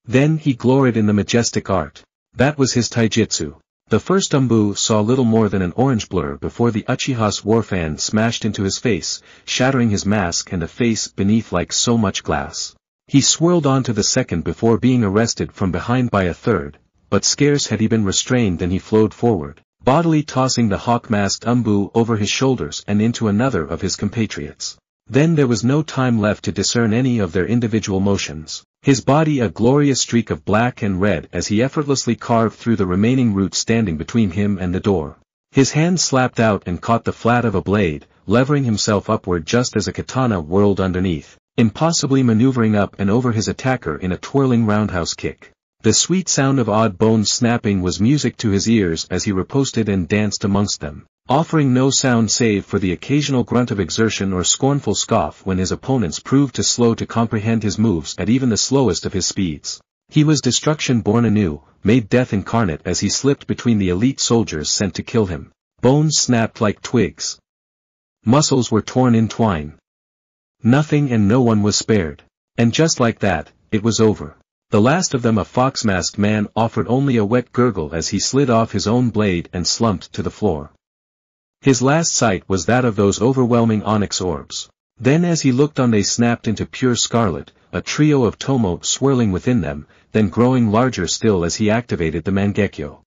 Then he gloried in the majestic art. That was his taijutsu. The first Umbu saw little more than an orange blur before the Uchiha's war fan smashed into his face, shattering his mask and the face beneath like so much glass. He swirled on to the second before being arrested from behind by a third, but scarce had he been restrained than he flowed forward, bodily tossing the hawk-masked Umbu over his shoulders and into another of his compatriots. Then there was no time left to discern any of their individual motions. His body a glorious streak of black and red as he effortlessly carved through the remaining root standing between him and the door. His hand slapped out and caught the flat of a blade, levering himself upward just as a katana whirled underneath, impossibly maneuvering up and over his attacker in a twirling roundhouse kick. The sweet sound of odd bones snapping was music to his ears as he riposted and danced amongst them, offering no sound save for the occasional grunt of exertion or scornful scoff when his opponents proved too slow to comprehend his moves at even the slowest of his speeds. He was destruction born anew, made death incarnate as he slipped between the elite soldiers sent to kill him. Bones snapped like twigs. Muscles were torn in twine. Nothing and no one was spared. And just like that, it was over. The last of them, a fox-masked man, offered only a wet gurgle as he slid off his own blade and slumped to the floor. His last sight was that of those overwhelming onyx orbs. Then as he looked on they snapped into pure scarlet, a trio of tomo swirling within them, then growing larger still as he activated the Mangekyo.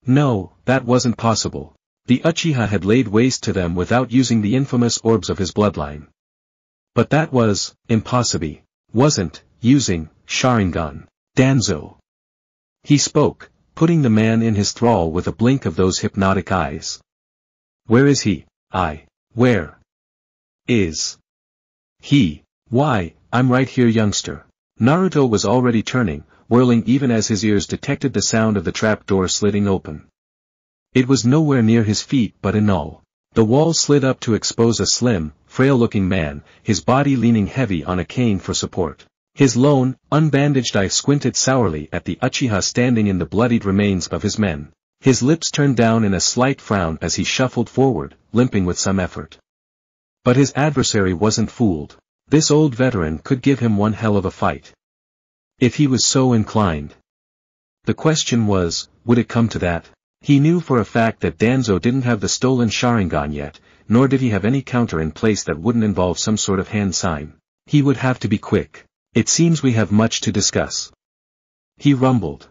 No, that wasn't possible. The Uchiha had laid waste to them without using the infamous orbs of his bloodline. But that was, impossible. Wasn't, using, Sharingan. Danzo. He spoke, putting the man in his thrall with a blink of those hypnotic eyes. Where is he? Where is he? Why, I'm right here, youngster. Naruto was already turning, whirling even as his ears detected the sound of the trap door slitting open. It was nowhere near his feet but a null. The wall slid up to expose a slim, frail-looking man, his body leaning heavy on a cane for support. His lone, unbandaged eye squinted sourly at the Uchiha standing in the bloodied remains of his men. His lips turned down in a slight frown as he shuffled forward, limping with some effort. But his adversary wasn't fooled. This old veteran could give him one hell of a fight. If he was so inclined. The question was, would it come to that? He knew for a fact that Danzo didn't have the stolen Sharingan yet, nor did he have any counter in place that wouldn't involve some sort of hand sign. He would have to be quick. It seems we have much to discuss. He rumbled.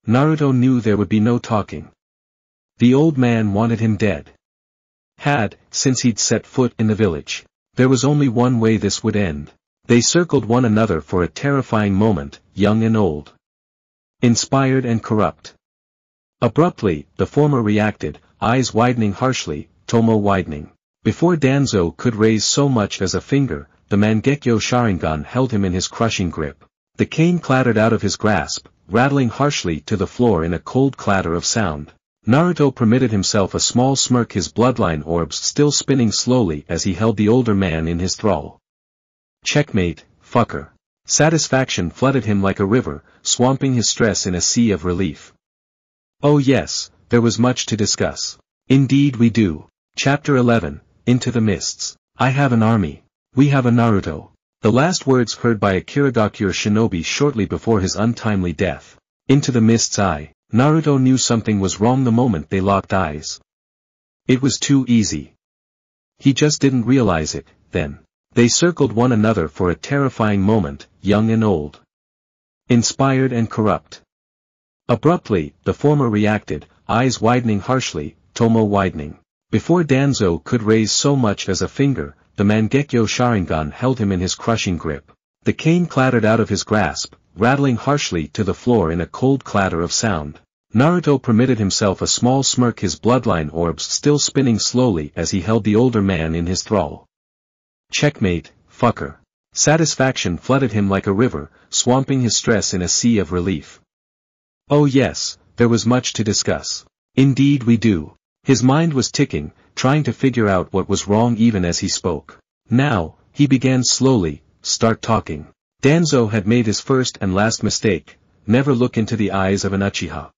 Naruto knew there would be no talking. The old man wanted him dead. Had, since he'd set foot in the village. There was only one way this would end. They circled one another for a terrifying moment, young and old. Inspired and corrupt. Abruptly, the former reacted, eyes widening harshly, tomo widening. Before Danzo could raise so much as a finger, the Mangekyo Sharingan held him in his crushing grip. The cane clattered out of his grasp, rattling harshly to the floor in a cold clatter of sound. Naruto permitted himself a small smirk, his bloodline orbs still spinning slowly as he held the older man in his thrall. Checkmate, fucker. Satisfaction flooded him like a river, swamping his stress in a sea of relief. Oh yes, there was much to discuss. Indeed we do. Chapter 11, Into the Mists. I have an army. We have a Naruto. The last words heard by a Kirigakure shinobi shortly before his untimely death. Into the mist's eye, Naruto knew something was wrong the moment they locked eyes. It was too easy. He just didn't realize it, then. They circled one another for a terrifying moment, young and old. Inspired and corrupt. Abruptly, the former reacted, eyes widening harshly, Tomo widening. Before Danzo could raise so much as a finger, the Mangekyo Sharingan held him in his crushing grip. The cane clattered out of his grasp, rattling harshly to the floor in a cold clatter of sound. Naruto permitted himself a small smirk, his bloodline orbs still spinning slowly as he held the older man in his thrall. Checkmate, fucker. Satisfaction flooded him like a river, swamping his stress in a sea of relief. Oh yes, there was much to discuss. Indeed we do. His mind was ticking, trying to figure out what was wrong even as he spoke. Now, he began slowly, start talking. Danzo had made his first and last mistake, never look into the eyes of an Uchiha.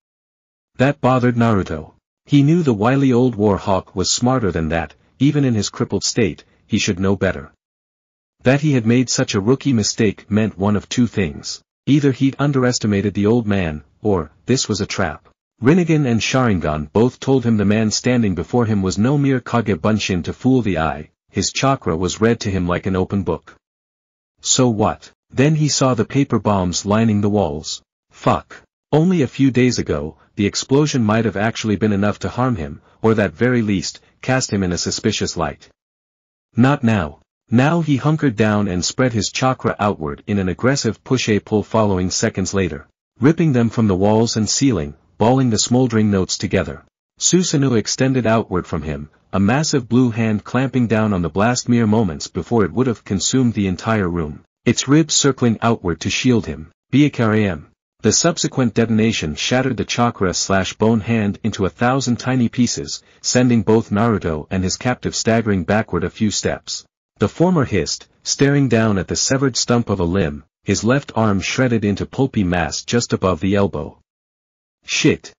That bothered Naruto. He knew the wily old war hawk was smarter than that, even in his crippled state, he should know better. That he had made such a rookie mistake meant one of two things. Either he'd underestimated the old man, or, this was a trap. Rinnegan and Sharingan both told him the man standing before him was no mere Kage Bunshin to fool the eye, his chakra was read to him like an open book. So what? Then he saw the paper bombs lining the walls. Fuck. Only a few days ago, the explosion might have actually been enough to harm him, or at very least, cast him in a suspicious light. Not now. Now he hunkered down and spread his chakra outward in an aggressive push-pull following seconds later, ripping them from the walls and ceiling, balling the smoldering notes together. Susanoo extended outward from him, a massive blue hand clamping down on the blast mere moments before it would have consumed the entire room, its ribs circling outward to shield him. Reincarnated. The subsequent detonation shattered the chakra/bone hand into 1,000 tiny pieces, sending both Naruto and his captive staggering backward a few steps. The former hissed, staring down at the severed stump of a limb, his left arm shredded into pulpy mass just above the elbow. Shit.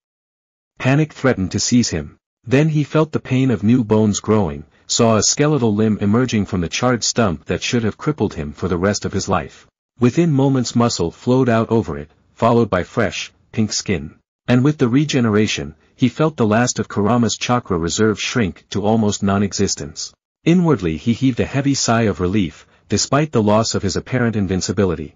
Panic threatened to seize him. Then he felt the pain of new bones growing, saw a skeletal limb emerging from the charred stump that should have crippled him for the rest of his life. Within moments muscle flowed out over it, followed by fresh, pink skin. And with the regeneration, he felt the last of Kurama's chakra reserve shrink to almost non-existence. Inwardly he heaved a heavy sigh of relief, despite the loss of his apparent invincibility.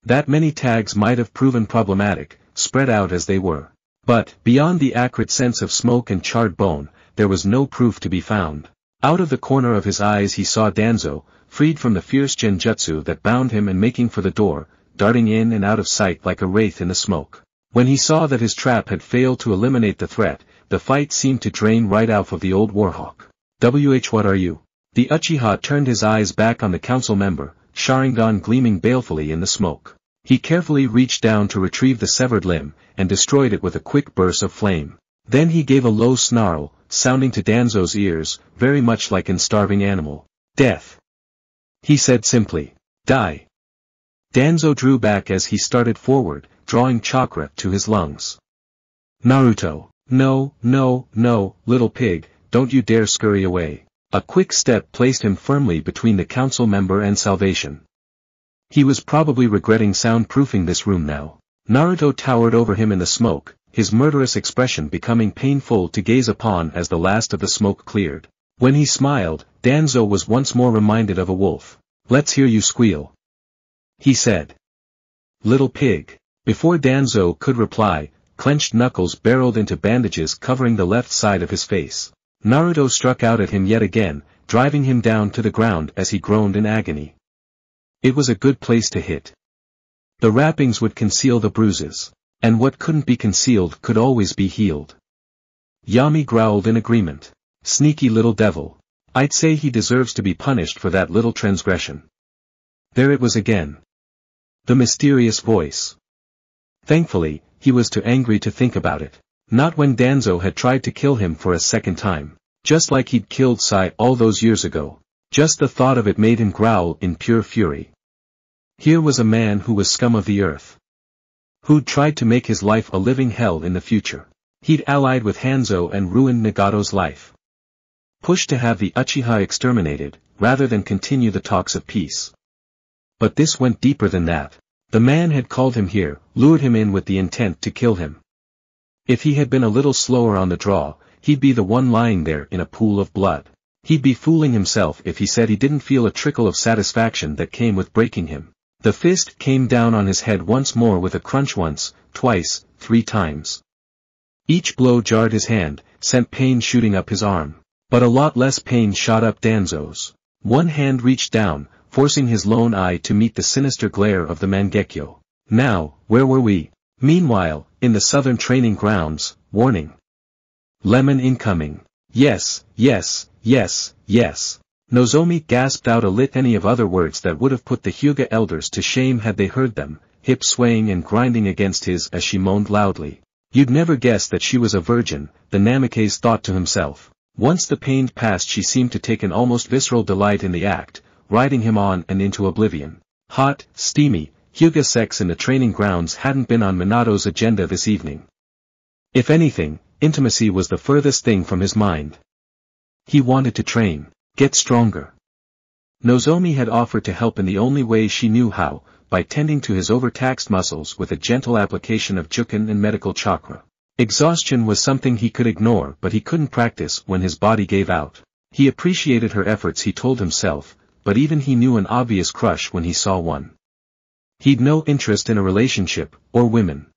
That many tags might have proven problematic, spread out as they were. But, beyond the acrid sense of smoke and charred bone, there was no proof to be found. Out of the corner of his eyes he saw Danzo, freed from the fierce genjutsu that bound him and making for the door, darting in and out of sight like a wraith in the smoke. When he saw that his trap had failed to eliminate the threat, the fight seemed to drain right out of the old warhawk. What are you? The Uchiha turned his eyes back on the council member, Sharingan gleaming balefully in the smoke. He carefully reached down to retrieve the severed limb, and destroyed it with a quick burst of flame. Then he gave a low snarl, sounding to Danzo's ears, very much like in Starving Animal. Death. He said simply. Die. Danzo drew back as he started forward, drawing chakra to his lungs. Naruto. No, no, no, little pig, don't you dare scurry away. A quick step placed him firmly between the council member and salvation. He was probably regretting soundproofing this room now. Naruto towered over him in the smoke, his murderous expression becoming painful to gaze upon as the last of the smoke cleared. When he smiled, Danzo was once more reminded of a wolf. Let's hear you squeal. He said. Little pig. Before Danzo could reply, clenched knuckles barreled into bandages covering the left side of his face. Naruto struck out at him yet again, driving him down to the ground as he groaned in agony. It was a good place to hit. The wrappings would conceal the bruises, and what couldn't be concealed could always be healed. Yami growled in agreement. Sneaky little devil. I'd say he deserves to be punished for that little transgression. There it was again. The mysterious voice. Thankfully, he was too angry to think about it. Not when Danzo had tried to kill him for a second time. Just like he'd killed Sai all those years ago. Just the thought of it made him growl in pure fury. Here was a man who was scum of the earth. Who'd tried to make his life a living hell in the future. He'd allied with Hanzo and ruined Nagato's life. Pushed to have the Uchiha exterminated, rather than continue the talks of peace. But this went deeper than that. The man had called him here, lured him in with the intent to kill him. If he had been a little slower on the draw, he'd be the one lying there in a pool of blood. He'd be fooling himself if he said he didn't feel a trickle of satisfaction that came with breaking him. The fist came down on his head once more with a crunch once, twice, 3 times. Each blow jarred his hand, sent pain shooting up his arm. But a lot less pain shot up Danzo's. One hand reached down, forcing his lone eye to meet the sinister glare of the Mangekyo. Now, where were we? Meanwhile, in the southern training grounds, warning. Lemon incoming. Yes, yes, yes, yes. Nozomi gasped out a litany of other words that would have put the Hyuga elders to shame had they heard them, hips swaying and grinding against his as she moaned loudly. You'd never guess that she was a virgin, the Namikaze thought to himself. Once the pain passed, she seemed to take an almost visceral delight in the act, riding him on and into oblivion. Hot, steamy, Hyuga sex in the training grounds hadn't been on Minato's agenda this evening. If anything, intimacy was the furthest thing from his mind. He wanted to train, get stronger. Nozomi had offered to help in the only way she knew how, by tending to his overtaxed muscles with a gentle application of juken and medical chakra. Exhaustion was something he could ignore, but he couldn't practice when his body gave out. He appreciated her efforts, he told himself, but even he knew an obvious crush when he saw one. He'd no interest in a relationship, or women.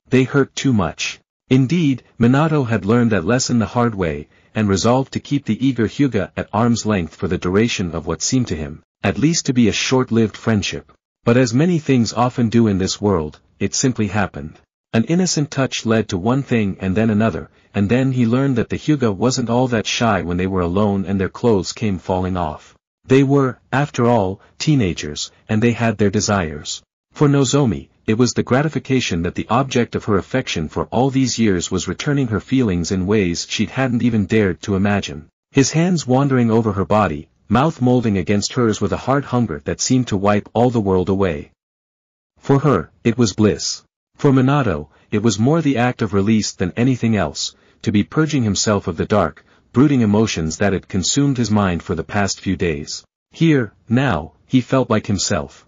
They hurt too much. Indeed, Minato had learned that lesson the hard way, and resolved to keep the eager Hyuga at arm's length for the duration of what seemed to him, at least to be a short-lived friendship. But as many things often do in this world, it simply happened. An innocent touch led to one thing and then another, and then he learned that the Hyuga wasn't all that shy when they were alone and their clothes came falling off. They were, after all, teenagers, and they had their desires. For Nozomi, it was the gratification that the object of her affection for all these years was returning her feelings in ways she hadn't even dared to imagine. His hands wandering over her body, mouth molding against hers with a hard hunger that seemed to wipe all the world away. For her, it was bliss. For Minato, it was more the act of release than anything else, to be purging himself of the dark, brooding emotions that had consumed his mind for the past few days. Here, now, he felt like himself.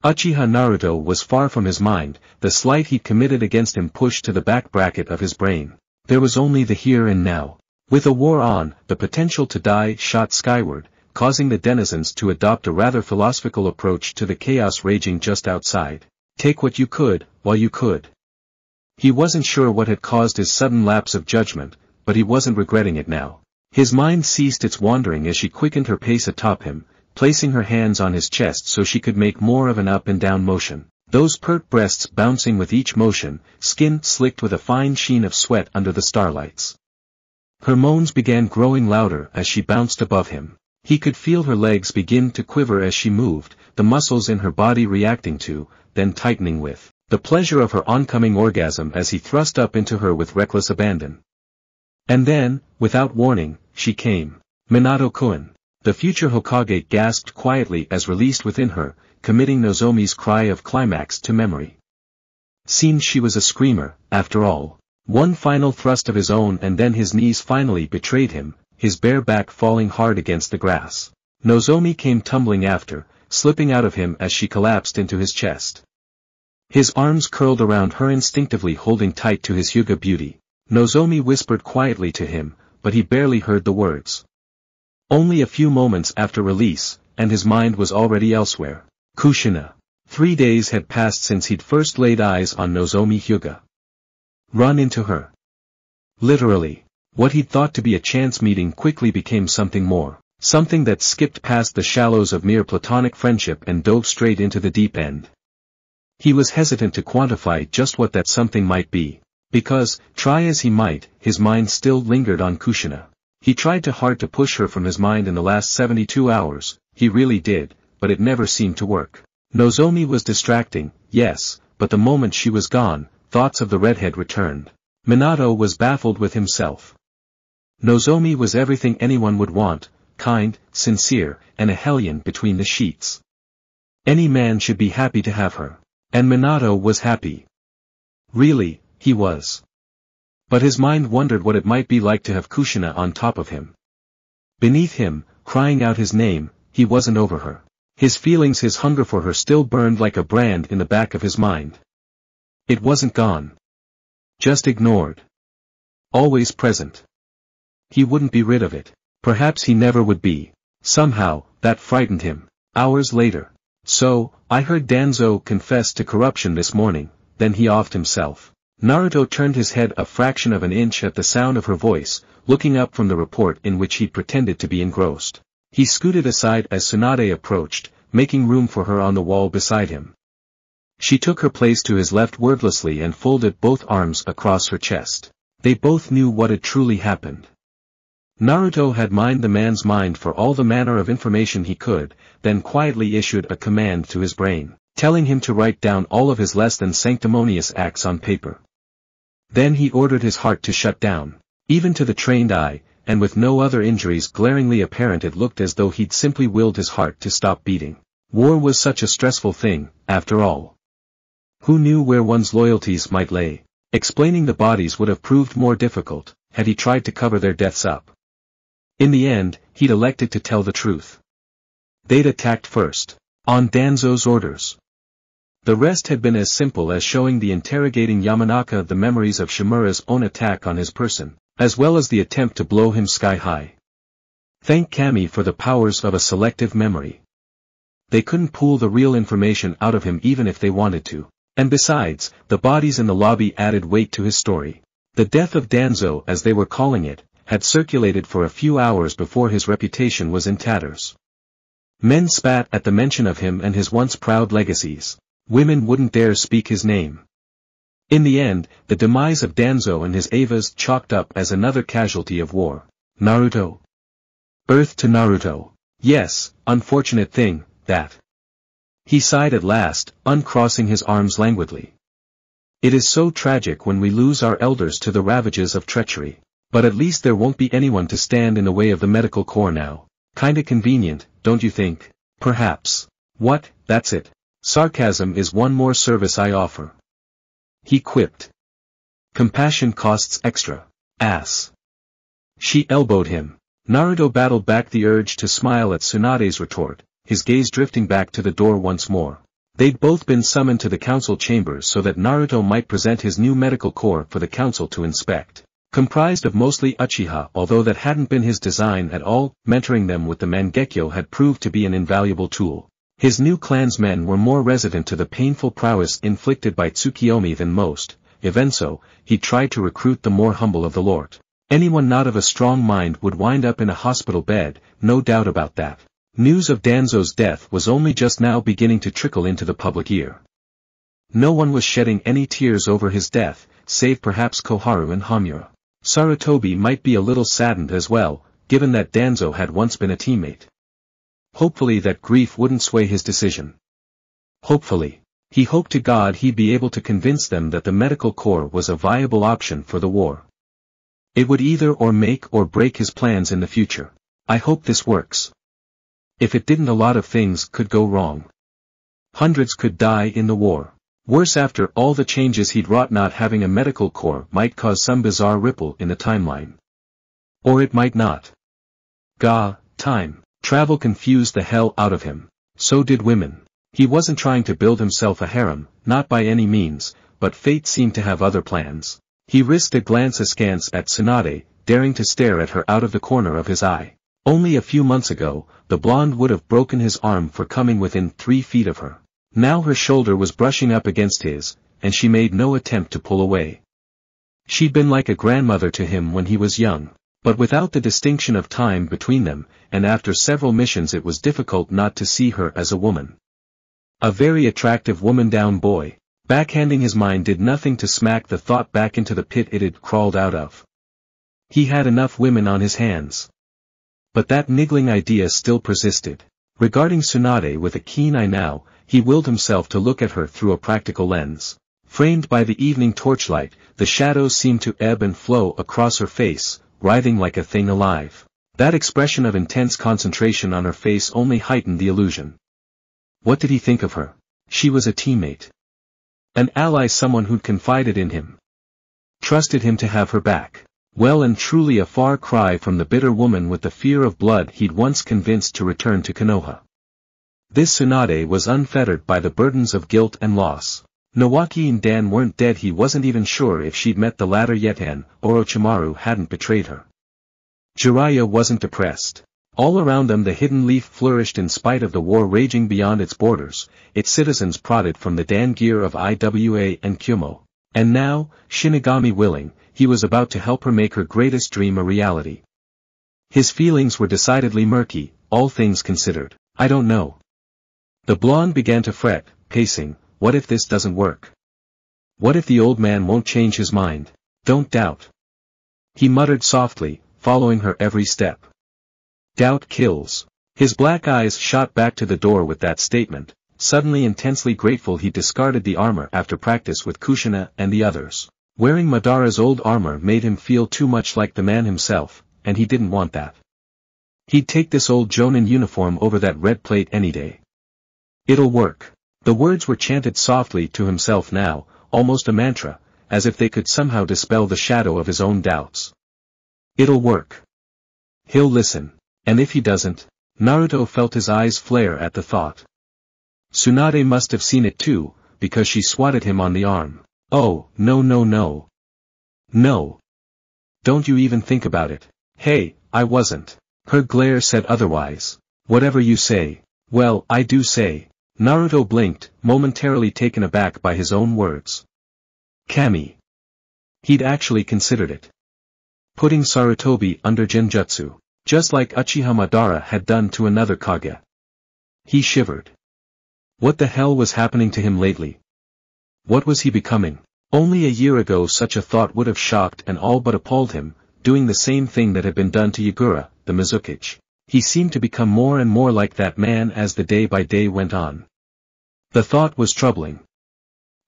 Uchiha Naruto was far from his mind, the slight he'd committed against him pushed to the back bracket of his brain. There was only the here and now. With a war on, the potential to die shot skyward, causing the denizens to adopt a rather philosophical approach to the chaos raging just outside. Take what you could, while you could. He wasn't sure what had caused his sudden lapse of judgment, but he wasn't regretting it now. His mind ceased its wandering as she quickened her pace atop him, placing her hands on his chest so she could make more of an up and down motion. Those pert breasts bouncing with each motion, skin slicked with a fine sheen of sweat under the starlights. Her moans began growing louder as she bounced above him. He could feel her legs begin to quiver as she moved, the muscles in her body reacting to, then tightening with, the pleasure of her oncoming orgasm as he thrust up into her with reckless abandon. And then, without warning, she came. Minato-kun. The future Hokage gasped quietly as released within her, committing Nozomi's cry of climax to memory. Seemed she was a screamer, after all. One final thrust of his own and then his knees finally betrayed him, his bare back falling hard against the grass. Nozomi came tumbling after, slipping out of him as she collapsed into his chest. His arms curled around her instinctively holding tight to his Hyuga beauty. Nozomi whispered quietly to him, but he barely heard the words. Only a few moments after release, and his mind was already elsewhere. Kushina. 3 days had passed since he'd first laid eyes on Nozomi Hyuga. Run into her. Literally. What he'd thought to be a chance meeting quickly became something more. Something that skipped past the shallows of mere platonic friendship and dove straight into the deep end. He was hesitant to quantify just what that something might be, because, try as he might, his mind still lingered on Kushina. He tried hard to push her from his mind in the last 72 hours, he really did, but it never seemed to work. Nozomi was distracting, yes, but the moment she was gone, thoughts of the redhead returned. Minato was baffled with himself. Nozomi was everything anyone would want, kind, sincere, and a hellion between the sheets. Any man should be happy to have her. And Minato was happy. Really, he was. But his mind wondered what it might be like to have Kushina on top of him. Beneath him, crying out his name, he wasn't over her. His feelings, his hunger for her still burned like a brand in the back of his mind. It wasn't gone. Just ignored. Always present. He wouldn't be rid of it. Perhaps he never would be. Somehow, that frightened him. Hours later. So, I heard Danzo confess to corruption this morning, then he offed himself. Naruto turned his head a fraction of an inch at the sound of her voice, looking up from the report in which he pretended to be engrossed. He scooted aside as Tsunade approached, making room for her on the wall beside him. She took her place to his left wordlessly and folded both arms across her chest. They both knew what had truly happened. Naruto had mined the man's mind for all the manner of information he could, then quietly issued a command to his brain, telling him to write down all of his less than sanctimonious acts on paper. Then he ordered his heart to shut down. Even to the trained eye, and with no other injuries glaringly apparent, it looked as though he'd simply willed his heart to stop beating. War was such a stressful thing, after all. Who knew where one's loyalties might lay? Explaining the bodies would have proved more difficult, had he tried to cover their deaths up. In the end, he'd elected to tell the truth. They'd attacked first. On Danzo's orders. The rest had been as simple as showing the interrogating Yamanaka the memories of Shimura's own attack on his person, as well as the attempt to blow him sky high. Thank Kami for the powers of a selective memory. They couldn't pull the real information out of him even if they wanted to. And besides, the bodies in the lobby added weight to his story. The death of Danzo, as they were calling it, had circulated for a few hours before his reputation was in tatters. Men spat at the mention of him and his once proud legacies. Women wouldn't dare speak his name. In the end, the demise of Danzo and his Evas chalked up as another casualty of war. Naruto. Earth to Naruto. Yes, unfortunate thing, that. He sighed at last, uncrossing his arms languidly. It is so tragic when we lose our elders to the ravages of treachery. But at least there won't be anyone to stand in the way of the medical corps now. Kinda convenient, don't you think? Perhaps. What, that's it. Sarcasm is one more service I offer. He quipped. Compassion costs extra. Ass. She elbowed him. Naruto battled back the urge to smile at Tsunade's retort, his gaze drifting back to the door once more. They'd both been summoned to the council chambers so that Naruto might present his new medical corps for the council to inspect. Comprised of mostly Uchiha, although that hadn't been his design at all, mentoring them with the Mangekyo had proved to be an invaluable tool. His new clansmen were more resident to the painful prowess inflicted by Tsukiyomi than most, even so, he tried to recruit the more humble of the lot. Anyone not of a strong mind would wind up in a hospital bed, no doubt about that. News of Danzo's death was only just now beginning to trickle into the public ear. No one was shedding any tears over his death, save perhaps Koharu and Hamura. Sarutobi might be a little saddened as well, given that Danzo had once been a teammate. Hopefully that grief wouldn't sway his decision. Hopefully. He hoped to God he'd be able to convince them that the medical corps was a viable option for the war. It would either or make or break his plans in the future. I hope this works. If it didn't, a lot of things could go wrong. Hundreds could die in the war. Worse, after all the changes he'd wrought, not having a medical corps might cause some bizarre ripple in the timeline. Or it might not. Time. Travel confused the hell out of him. So did women. He wasn't trying to build himself a harem, not by any means, but fate seemed to have other plans. He risked a glance askance at Tsunade, daring to stare at her out of the corner of his eye. Only a few months ago, the blonde would have broken his arm for coming within 3 feet of her. Now her shoulder was brushing up against his, and she made no attempt to pull away. She'd been like a grandmother to him when he was young, but without the distinction of time between them, and after several missions it was difficult not to see her as a woman. A very attractive woman-down boy. Backhanding his mind did nothing to smack the thought back into the pit it had crawled out of. He had enough women on his hands. But that niggling idea still persisted. Regarding Tsunade with a keen eye now, he willed himself to look at her through a practical lens. Framed by the evening torchlight, the shadows seemed to ebb and flow across her face, writhing like a thing alive. That expression of intense concentration on her face only heightened the illusion. What did he think of her? She was a teammate. An ally, someone who'd confided in him. Trusted him to have her back. Well and truly a far cry from the bitter woman with the fear of blood he'd once convinced to return to Konoha. This Tsunade was unfettered by the burdens of guilt and loss. Nawaki and Dan weren't dead. He wasn't even sure if she'd met the latter yet and Orochimaru hadn't betrayed her. Jiraiya wasn't depressed. All around them the hidden leaf flourished in spite of the war raging beyond its borders, its citizens prodded from the Dan gear of Iwa and Kyumo. And now, Shinigami willing, he was about to help her make her greatest dream a reality. His feelings were decidedly murky, all things considered. I don't know. The blonde began to fret, pacing. What if this doesn't work? What if the old man won't change his mind? Don't doubt. He muttered softly, following her every step. Doubt kills. His black eyes shot back to the door with that statement, suddenly intensely grateful he discarded the armor after practice with Kushina and the others. Wearing Madara's old armor made him feel too much like the man himself, and he didn't want that. He'd take this old Jonin uniform over that red plate any day. It'll work. The words were chanted softly to himself now, almost a mantra, as if they could somehow dispel the shadow of his own doubts. It'll work. He'll listen. And if he doesn't? Naruto felt his eyes flare at the thought. Tsunade must have seen it too, because she swatted him on the arm. Oh, no no no. No. Don't you even think about it. Hey, I wasn't. Her glare said otherwise. Whatever you say. Well, I do say. Naruto blinked, momentarily taken aback by his own words. Kami. He'd actually considered it. Putting Sarutobi under genjutsu, just like Uchiha Madara had done to another Kage. He shivered. What the hell was happening to him lately? What was he becoming? Only a year ago such a thought would have shocked and all but appalled him, doing the same thing that had been done to Yagura, the Mizukage. He seemed to become more and more like that man as the day by day went on. The thought was troubling.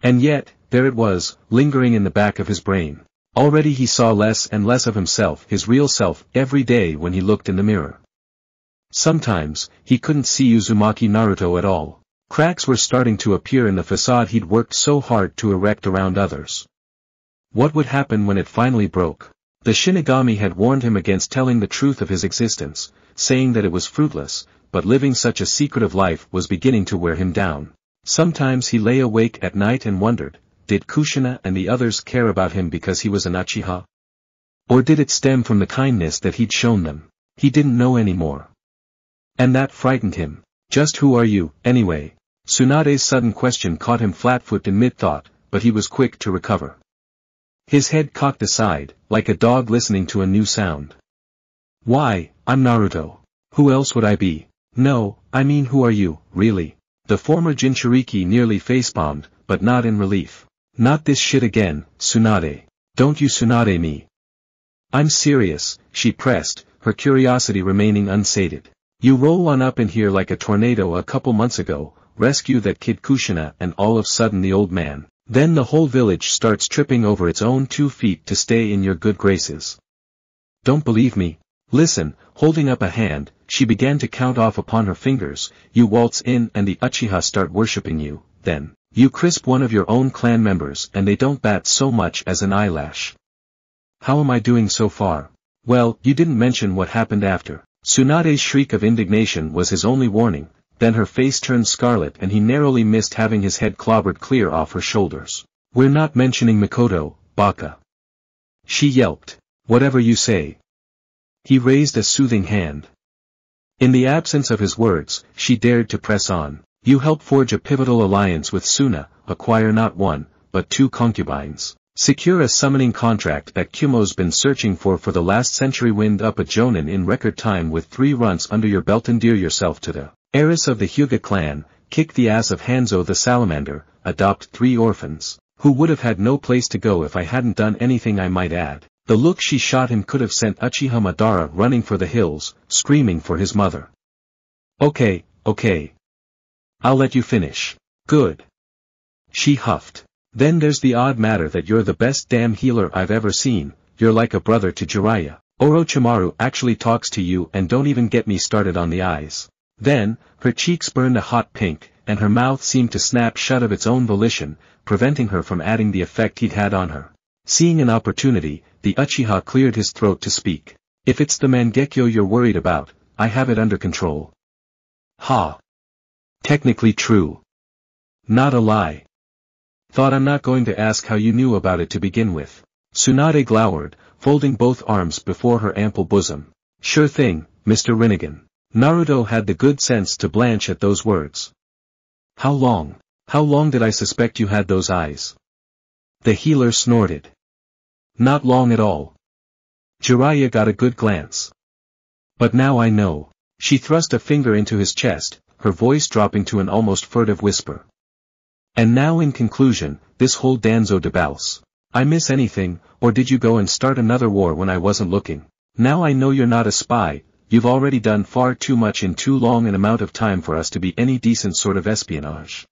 And yet, there it was, lingering in the back of his brain. Already he saw less and less of himself, his real self, every day when he looked in the mirror. Sometimes, he couldn't see Uzumaki Naruto at all. Cracks were starting to appear in the facade he'd worked so hard to erect around others. What would happen when it finally broke? The Shinigami had warned him against telling the truth of his existence, saying that it was fruitless, but living such a secretive life was beginning to wear him down. Sometimes he lay awake at night and wondered, did Kushina and the others care about him because he was an Uchiha? Or did it stem from the kindness that he'd shown them? He didn't know anymore. And that frightened him. Just who are you, anyway? Tsunade's sudden question caught him flat-footed in mid-thought, but he was quick to recover. His head cocked aside, like a dog listening to a new sound. Why, I'm Naruto. Who else would I be? No, I mean who are you, really? The former Jinchuriki nearly facepalmed, but not in relief. Not this shit again, Tsunade. Don't you Tsunade me. I'm serious, she pressed, her curiosity remaining unsated. You roll on up in here like a tornado a couple months ago, rescue that kid Kushina and all of a sudden the old man. Then the whole village starts tripping over its own 2 feet to stay in your good graces. Don't believe me? Listen, holding up a hand, she began to count off upon her fingers. You waltz in and the Uchiha start worshipping you, then, you crisp one of your own clan members and they don't bat so much as an eyelash. How am I doing so far? Well, you didn't mention what happened after. Tsunade's shriek of indignation was his only warning. Then her face turned scarlet and he narrowly missed having his head clobbered clear off her shoulders. We're not mentioning Mikoto, Baka. She yelped. Whatever you say. He raised a soothing hand. In the absence of his words, she dared to press on. You help forge a pivotal alliance with Suna, acquire not 1, but 2 concubines. Secure a summoning contract that Kumo's been searching for the last century, wind up a Jonin in record time with 3 runs under your belt, endear yourself to the heiress of the Hyuga clan, kick the ass of Hanzo the salamander, adopt 3 orphans, who would have had no place to go if I hadn't done anything, I might add. The look she shot him could have sent Uchiha Madara running for the hills, screaming for his mother. Okay. I'll let you finish. Good. She huffed. Then there's the odd matter that you're the best damn healer I've ever seen, you're like a brother to Jiraiya. Orochimaru actually talks to you, and don't even get me started on the eyes. Then, her cheeks burned a hot pink, and her mouth seemed to snap shut of its own volition, preventing her from adding the effect he'd had on her. Seeing an opportunity, the Uchiha cleared his throat to speak. If it's the Mangekyo you're worried about, I have it under control. Ha! Technically true. Not a lie. Thought I'm not going to ask how you knew about it to begin with. Tsunade glowered, folding both arms before her ample bosom. Sure thing, Mr. Rinnegan. Naruto had the good sense to blanch at those words. How long did I suspect you had those eyes? The healer snorted. Not long at all. Jiraiya got a good glance. But now I know. She thrust a finger into his chest, her voice dropping to an almost furtive whisper. And now in conclusion, this whole Danzo debauche. I miss anything, or did you go and start another war when I wasn't looking? Now I know you're not a spy, you've already done far too much in too long an amount of time for us to be any decent sort of espionage.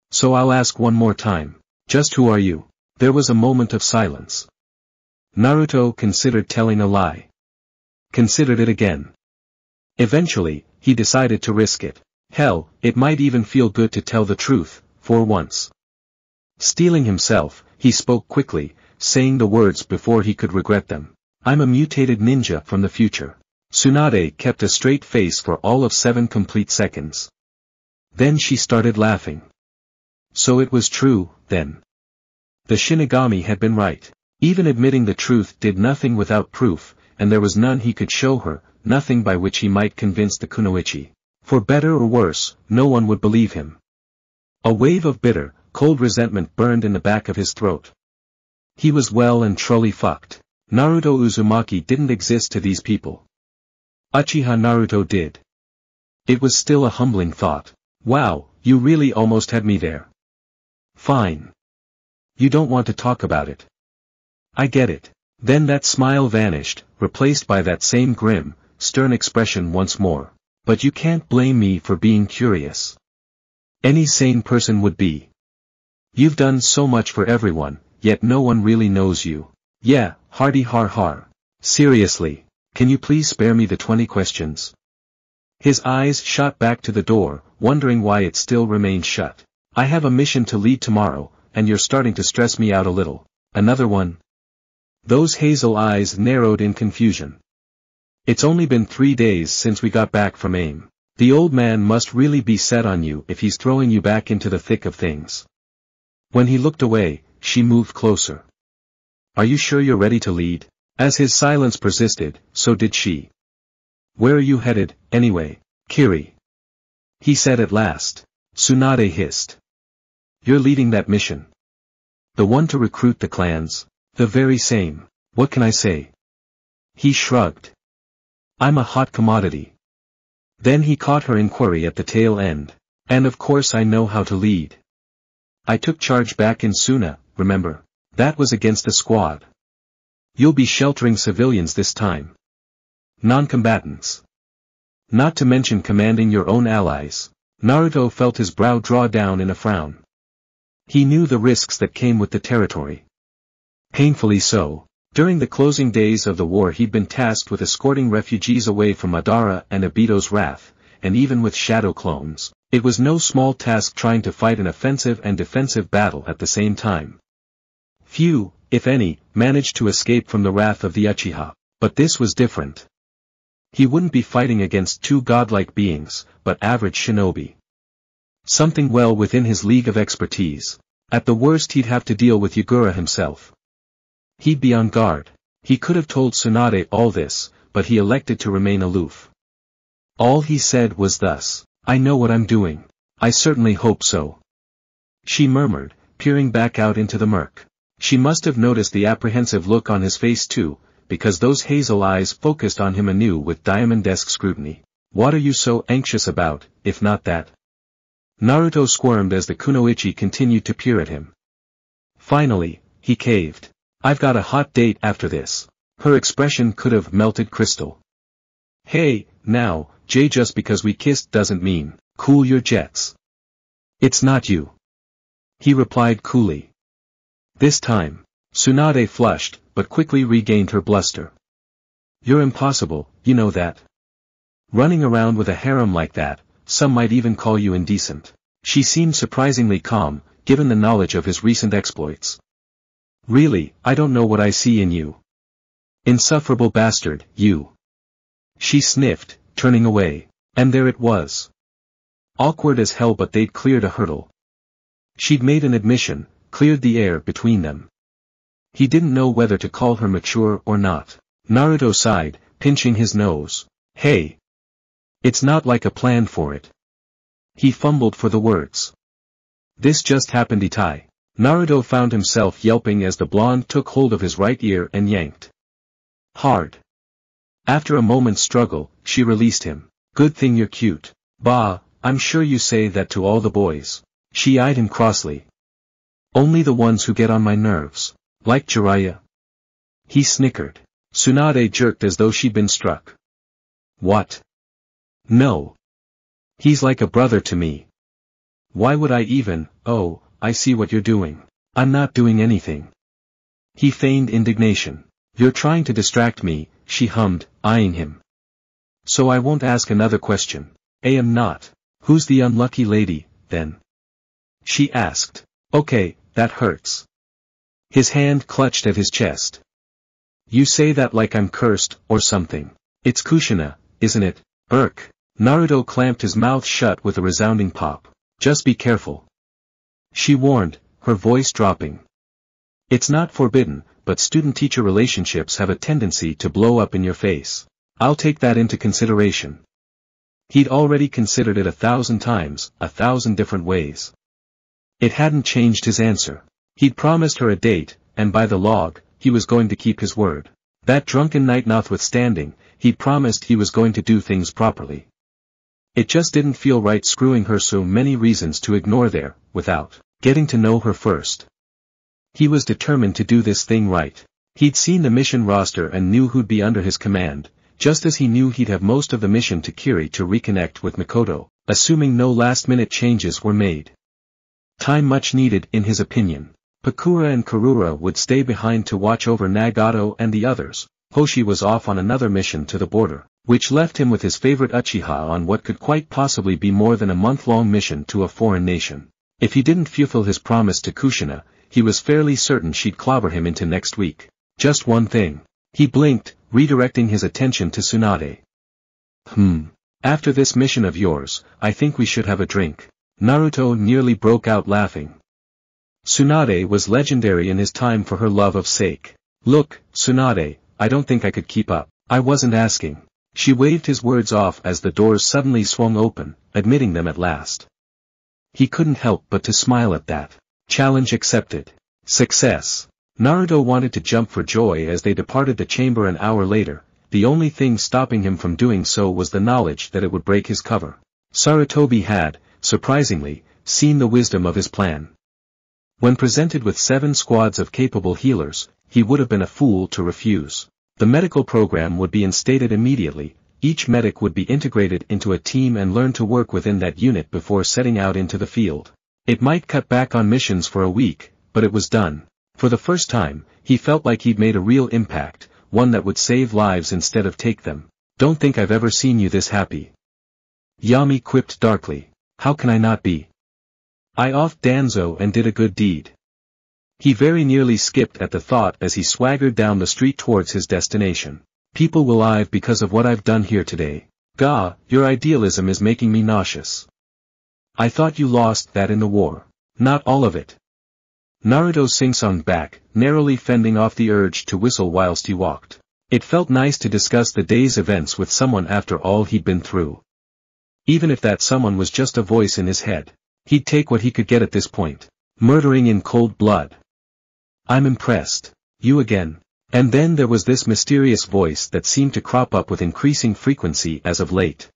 So I'll ask one more time. Just who are you? There was a moment of silence. Naruto considered telling a lie. Considered it again. Eventually, he decided to risk it. Hell, it might even feel good to tell the truth, for once. Steeling himself, he spoke quickly, saying the words before he could regret them. I'm a mutated ninja from the future. Tsunade kept a straight face for all of 7 complete seconds. Then she started laughing. So it was true, then. The Shinigami had been right. Even admitting the truth did nothing without proof, and there was none he could show her, nothing by which he might convince the kunoichi. For better or worse, no one would believe him. A wave of bitter, cold resentment burned in the back of his throat. He was well and truly fucked. Naruto Uzumaki didn't exist to these people. Uchiha Naruto did. It was still a humbling thought. Wow, you really almost had me there. Fine. You don't want to talk about it. I get it. Then that smile vanished, replaced by that same grim, stern expression once more. But you can't blame me for being curious. Any sane person would be. You've done so much for everyone, yet no one really knows you. Yeah, hardy har har. Seriously, can you please spare me the 20 questions? His eyes shot back to the door, wondering why it still remained shut. I have a mission to lead tomorrow, and you're starting to stress me out a little. Another one? Those hazel eyes narrowed in confusion. It's only been 3 days since we got back from AIM. The old man must really be set on you if he's throwing you back into the thick of things. When he looked away, she moved closer. Are you sure you're ready to lead? As his silence persisted, so did she. Where are you headed, anyway, Kiri? He said at last. Tsunade hissed. You're leading that mission. The one to recruit the clans? The very same. What can I say? He shrugged. I'm a hot commodity. Then he caught her inquiry at the tail end. And of course I know how to lead. I took charge back in Suna, remember? That was against a squad. You'll be sheltering civilians this time. Non-combatants. Not to mention commanding your own allies. Naruto felt his brow draw down in a frown. He knew the risks that came with the territory. Painfully so. During the closing days of the war he'd been tasked with escorting refugees away from Madara and Obito's wrath, and even with shadow clones, it was no small task trying to fight an offensive and defensive battle at the same time. Few, if any, managed to escape from the wrath of the Uchiha, but this was different. He wouldn't be fighting against 2 godlike beings, but average shinobi. Something well within his league of expertise. At the worst he'd have to deal with Yagura himself. He'd be on guard. He could have told Tsunade all this, but he elected to remain aloof. All he said was thus, I know what I'm doing. I certainly hope so. She murmured, peering back out into the murk. She must have noticed the apprehensive look on his face too, because those hazel eyes focused on him anew with diamond-esque scrutiny. What are you so anxious about, if not that? Naruto squirmed as the kunoichi continued to peer at him. Finally, he caved. I've got a hot date after this. Her expression could have melted crystal. Hey, now, Jay, just because we kissed doesn't mean, cool your jets. It's not you. He replied coolly. This time, Tsunade flushed, but quickly regained her bluster. You're impossible, you know that. Running around with a harem like that, some might even call you indecent. She seemed surprisingly calm, given the knowledge of his recent exploits. Really, I don't know what I see in you. Insufferable bastard, you. She sniffed, turning away. And there it was. Awkward as hell, but they'd cleared a hurdle. She'd made an admission, cleared the air between them. He didn't know whether to call her mature or not. Naruto sighed, pinching his nose. Hey! It's not like a plan for it. He fumbled for the words. This just happened, Itai. Naruto found himself yelping as the blonde took hold of his right ear and yanked hard. After a moment's struggle, she released him. Good thing you're cute. Bah, I'm sure you say that to all the boys. She eyed him crossly. Only the ones who get on my nerves. Like Jiraiya. He snickered. Tsunade jerked as though she'd been struck. What? No. He's like a brother to me. Why would I even? Oh, I see what you're doing. I'm not doing anything. He feigned indignation. You're trying to distract me, she hummed, eyeing him. So I won't ask another question. I am not. Who's the unlucky lady, then? She asked. Okay, that hurts. His hand clutched at his chest. You say that like I'm cursed, or something. It's Kushina, isn't it? Irk. Naruto clamped his mouth shut with a resounding pop. Just be careful. She warned, her voice dropping. It's not forbidden, but student-teacher relationships have a tendency to blow up in your face. I'll take that into consideration. He'd already considered it 1,000 times, 1,000 different ways. It hadn't changed his answer. He'd promised her a date, and by the log, he was going to keep his word. That drunken night notwithstanding, he'd promised he was going to do things properly. It just didn't feel right screwing her, so many reasons to ignore there, without getting to know her first. He was determined to do this thing right. He'd seen the mission roster and knew who'd be under his command, just as he knew he'd have most of the mission to Kiri to reconnect with Mikoto, assuming no last-minute changes were made. Time much needed in his opinion. Pakura and Karura would stay behind to watch over Nagato and the others. Hoshi was off on another mission to the border, which left him with his favorite Uchiha on what could quite possibly be more than a month-long mission to a foreign nation. If he didn't fulfill his promise to Kushina, he was fairly certain she'd clobber him into next week. Just one thing. He blinked, redirecting his attention to Tsunade. After this mission of yours, I think we should have a drink. Naruto nearly broke out laughing. Tsunade was legendary in his time for her love of sake. Look, Tsunade, I don't think I could keep up. I wasn't asking. She waved his words off as the doors suddenly swung open, admitting them at last. He couldn't help but to smile at that. Challenge accepted. Success. Naruto wanted to jump for joy as they departed the chamber an hour later. The only thing stopping him from doing so was the knowledge that it would break his cover. Sarutobi had, surprisingly, seen the wisdom of his plan. When presented with 7 squads of capable healers, he would have been a fool to refuse. The medical program would be instated immediately. Each medic would be integrated into a team and learn to work within that unit before setting out into the field. It might cut back on missions for a week, but it was done. For the first time, he felt like he'd made a real impact, one that would save lives instead of take them. Don't think I've ever seen you this happy. Yami quipped darkly. How can I not be? I offed Danzo and did a good deed. He very nearly skipped at the thought as he swaggered down the street towards his destination. People will live because of what I've done here today. Gah, your idealism is making me nauseous. I thought you lost that in the war. Not all of it. Naruto sing-songed back, narrowly fending off the urge to whistle whilst he walked. It felt nice to discuss the day's events with someone after all he'd been through. Even if that someone was just a voice in his head. He'd take what he could get at this point. Murdering in cold blood. I'm impressed. You again. And then there was this mysterious voice that seemed to crop up with increasing frequency as of late.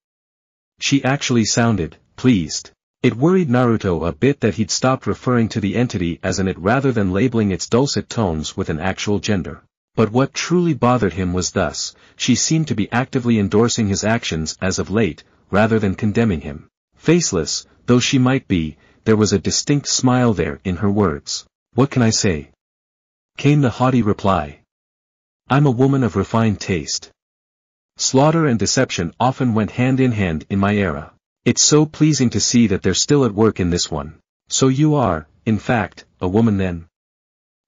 She actually sounded pleased. It worried Naruto a bit that he'd stopped referring to the entity as an it rather than labeling its dulcet tones with an actual gender. But what truly bothered him was thus, she seemed to be actively endorsing his actions as of late, rather than condemning him. Faceless, though she might be, there was a distinct smile there in her words. What can I say? Came the haughty reply. I'm a woman of refined taste. Slaughter and deception often went hand in hand in my era. It's so pleasing to see that they're still at work in this one. So you are, in fact, a woman then?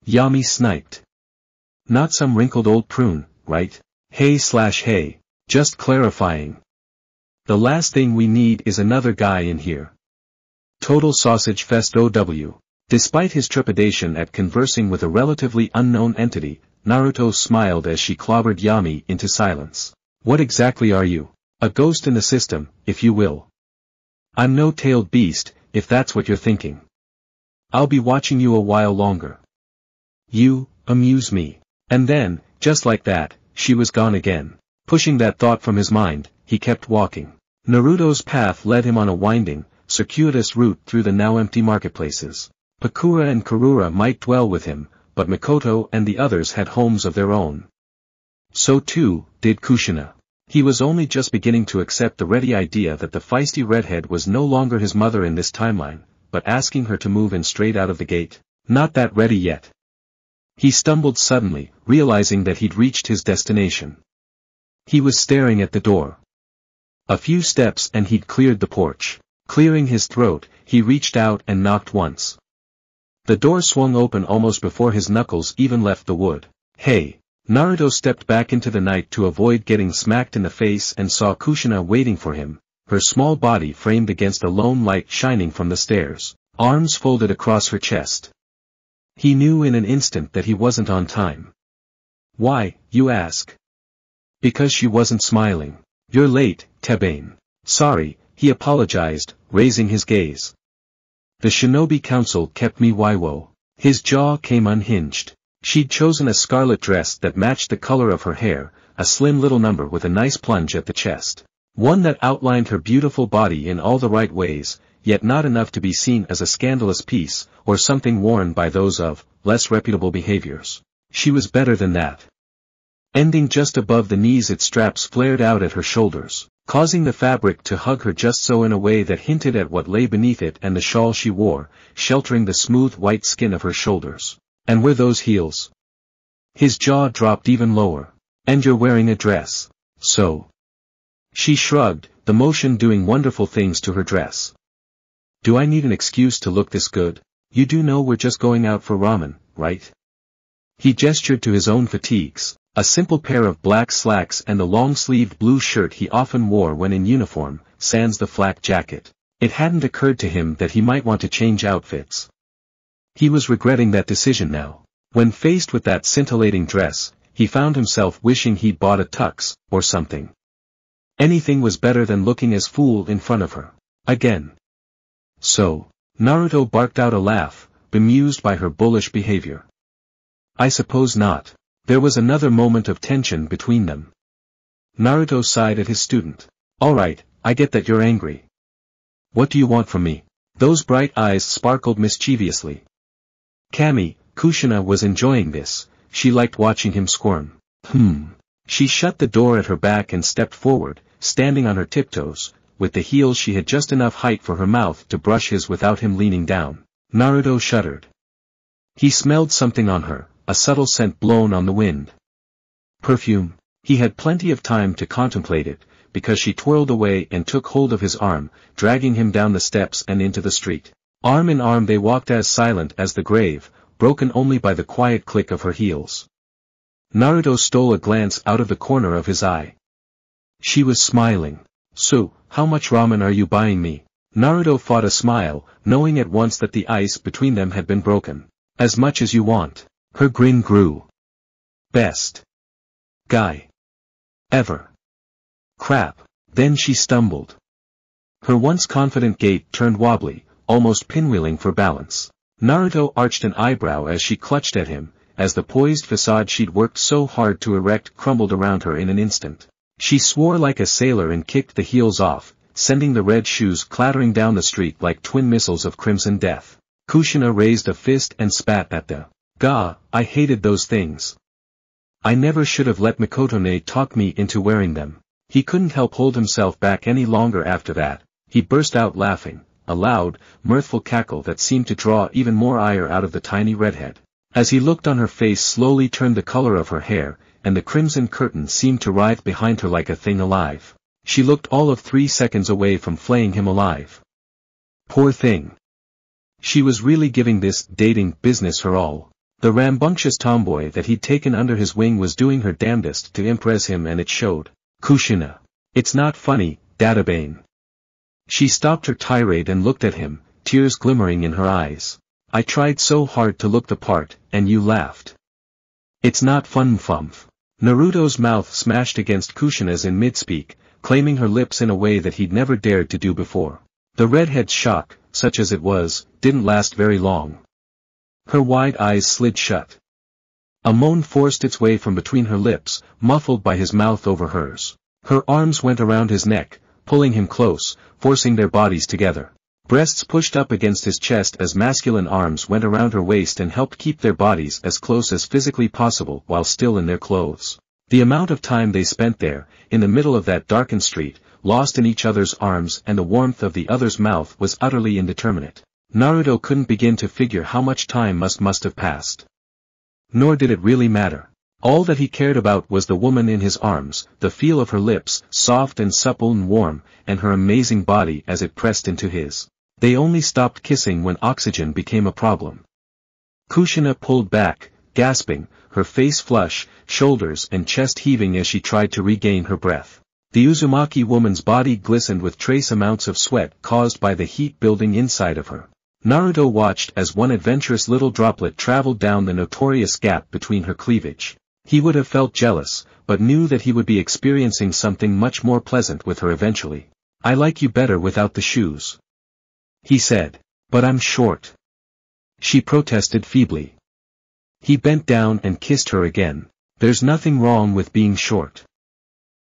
Yami sniped. Not some wrinkled old prune, right? Hey, just clarifying. The last thing we need is another guy in here. Total sausage fest OW. Despite his trepidation at conversing with a relatively unknown entity, Naruto smiled as she clobbered Yami into silence. What exactly are you? A ghost in the system, if you will. I'm no tailed beast, if that's what you're thinking. I'll be watching you a while longer. You amuse me. And then, just like that, she was gone again. Pushing that thought from his mind, he kept walking. Naruto's path led him on a winding, circuitous route through the now empty marketplaces. Pakura and Karura might dwell with him, but Mikoto and the others had homes of their own. So too, did Kushina. He was only just beginning to accept the ready idea that the feisty redhead was no longer his mother in this timeline, but asking her to move in straight out of the gate. Not that ready yet. He stumbled suddenly, realizing that he'd reached his destination. He was staring at the door. A few steps and he'd cleared the porch. Clearing his throat, he reached out and knocked once. The door swung open almost before his knuckles even left the wood. Hey! Naruto stepped back into the night to avoid getting smacked in the face and saw Kushina waiting for him, her small body framed against a lone light shining from the stairs, arms folded across her chest. He knew in an instant that he wasn't on time. Why, you ask? Because she wasn't smiling. You're late, Tebane. Sorry, he apologized, raising his gaze. The Shinobi Council kept me waiwo. His jaw came unhinged. She'd chosen a scarlet dress that matched the color of her hair, a slim little number with a nice plunge at the chest. One that outlined her beautiful body in all the right ways, yet not enough to be seen as a scandalous piece, or something worn by those of less reputable behaviors. She was better than that. Ending just above the knees, its straps flared out at her shoulders, causing the fabric to hug her just so in a way that hinted at what lay beneath it, and the shawl she wore, sheltering the smooth white skin of her shoulders. And were those heels? His jaw dropped even lower. And you're wearing a dress. So. She shrugged, the motion doing wonderful things to her dress. Do I need an excuse to look this good? You do know we're just going out for ramen, right? He gestured to his own fatigues, a simple pair of black slacks and the long-sleeved blue shirt he often wore when in uniform, sans the flak jacket. It hadn't occurred to him that he might want to change outfits. He was regretting that decision now. When faced with that scintillating dress, he found himself wishing he'd bought a tux, or something. Anything was better than looking as fool in front of her. Again. So, Naruto barked out a laugh, bemused by her bullish behavior. I suppose not. There was another moment of tension between them. Naruto sighed at his student. Alright, I get that you're angry. What do you want from me? Those bright eyes sparkled mischievously. Kami, Kushina was enjoying this, she liked watching him squirm. She shut the door at her back and stepped forward, standing on her tiptoes, with the heels she had just enough height for her mouth to brush his without him leaning down. Naruto shuddered. He smelled something on her, a subtle scent blown on the wind. Perfume. He had plenty of time to contemplate it, because she twirled away and took hold of his arm, dragging him down the steps and into the street. Arm in arm they walked as silent as the grave, broken only by the quiet click of her heels. Naruto stole a glance out of the corner of his eye. She was smiling. So, how much ramen are you buying me? Naruto fought a smile, knowing at once that the ice between them had been broken. As much as you want. Her grin grew. Best guy ever. Crap. Then she stumbled. Her once confident gait turned wobbly, almost pinwheeling for balance. Naruto arched an eyebrow as she clutched at him, as the poised facade she'd worked so hard to erect crumbled around her in an instant. She swore like a sailor and kicked the heels off, sending the red shoes clattering down the street like twin missiles of crimson death. Kushina raised a fist and spat at the. Gah, I hated those things. I never should have let Mikoto-ne talk me into wearing them. He couldn't help hold himself back any longer after that. He burst out laughing, a loud, mirthful cackle that seemed to draw even more ire out of the tiny redhead. As he looked on her face slowly turned the color of her hair, and the crimson curtain seemed to writhe behind her like a thing alive. She looked all of 3 seconds away from flaying him alive. Poor thing. She was really giving this dating business her all. The rambunctious tomboy that he'd taken under his wing was doing her damnedest to impress him, and it showed. Kushina. It's not funny, Databane. She stopped her tirade and looked at him, tears glimmering in her eyes. I tried so hard to look the part, and you laughed. It's not fun, Mfumph. Naruto's mouth smashed against Kushina's in mid-speak, claiming her lips in a way that he'd never dared to do before. The redhead's shock, such as it was, didn't last very long. Her wide eyes slid shut. A moan forced its way from between her lips, muffled by his mouth over hers. Her arms went around his neck, pulling him close, forcing their bodies together. Breasts pushed up against his chest as masculine arms went around her waist and helped keep their bodies as close as physically possible while still in their clothes. The amount of time they spent there, in the middle of that darkened street, lost in each other's arms and the warmth of the other's mouth was utterly indeterminate. Naruto couldn't begin to figure how much time must have passed. Nor did it really matter. All that he cared about was the woman in his arms, the feel of her lips, soft and supple and warm, and her amazing body as it pressed into his. They only stopped kissing when oxygen became a problem. Kushina pulled back, gasping, her face flush, shoulders and chest heaving as she tried to regain her breath. The Uzumaki woman's body glistened with trace amounts of sweat caused by the heat building inside of her. Naruto watched as one adventurous little droplet traveled down the notorious gap between her cleavage. He would have felt jealous, but knew that he would be experiencing something much more pleasant with her eventually. I like you better without the shoes, he said. But I'm short, she protested feebly. He bent down and kissed her again. There's nothing wrong with being short.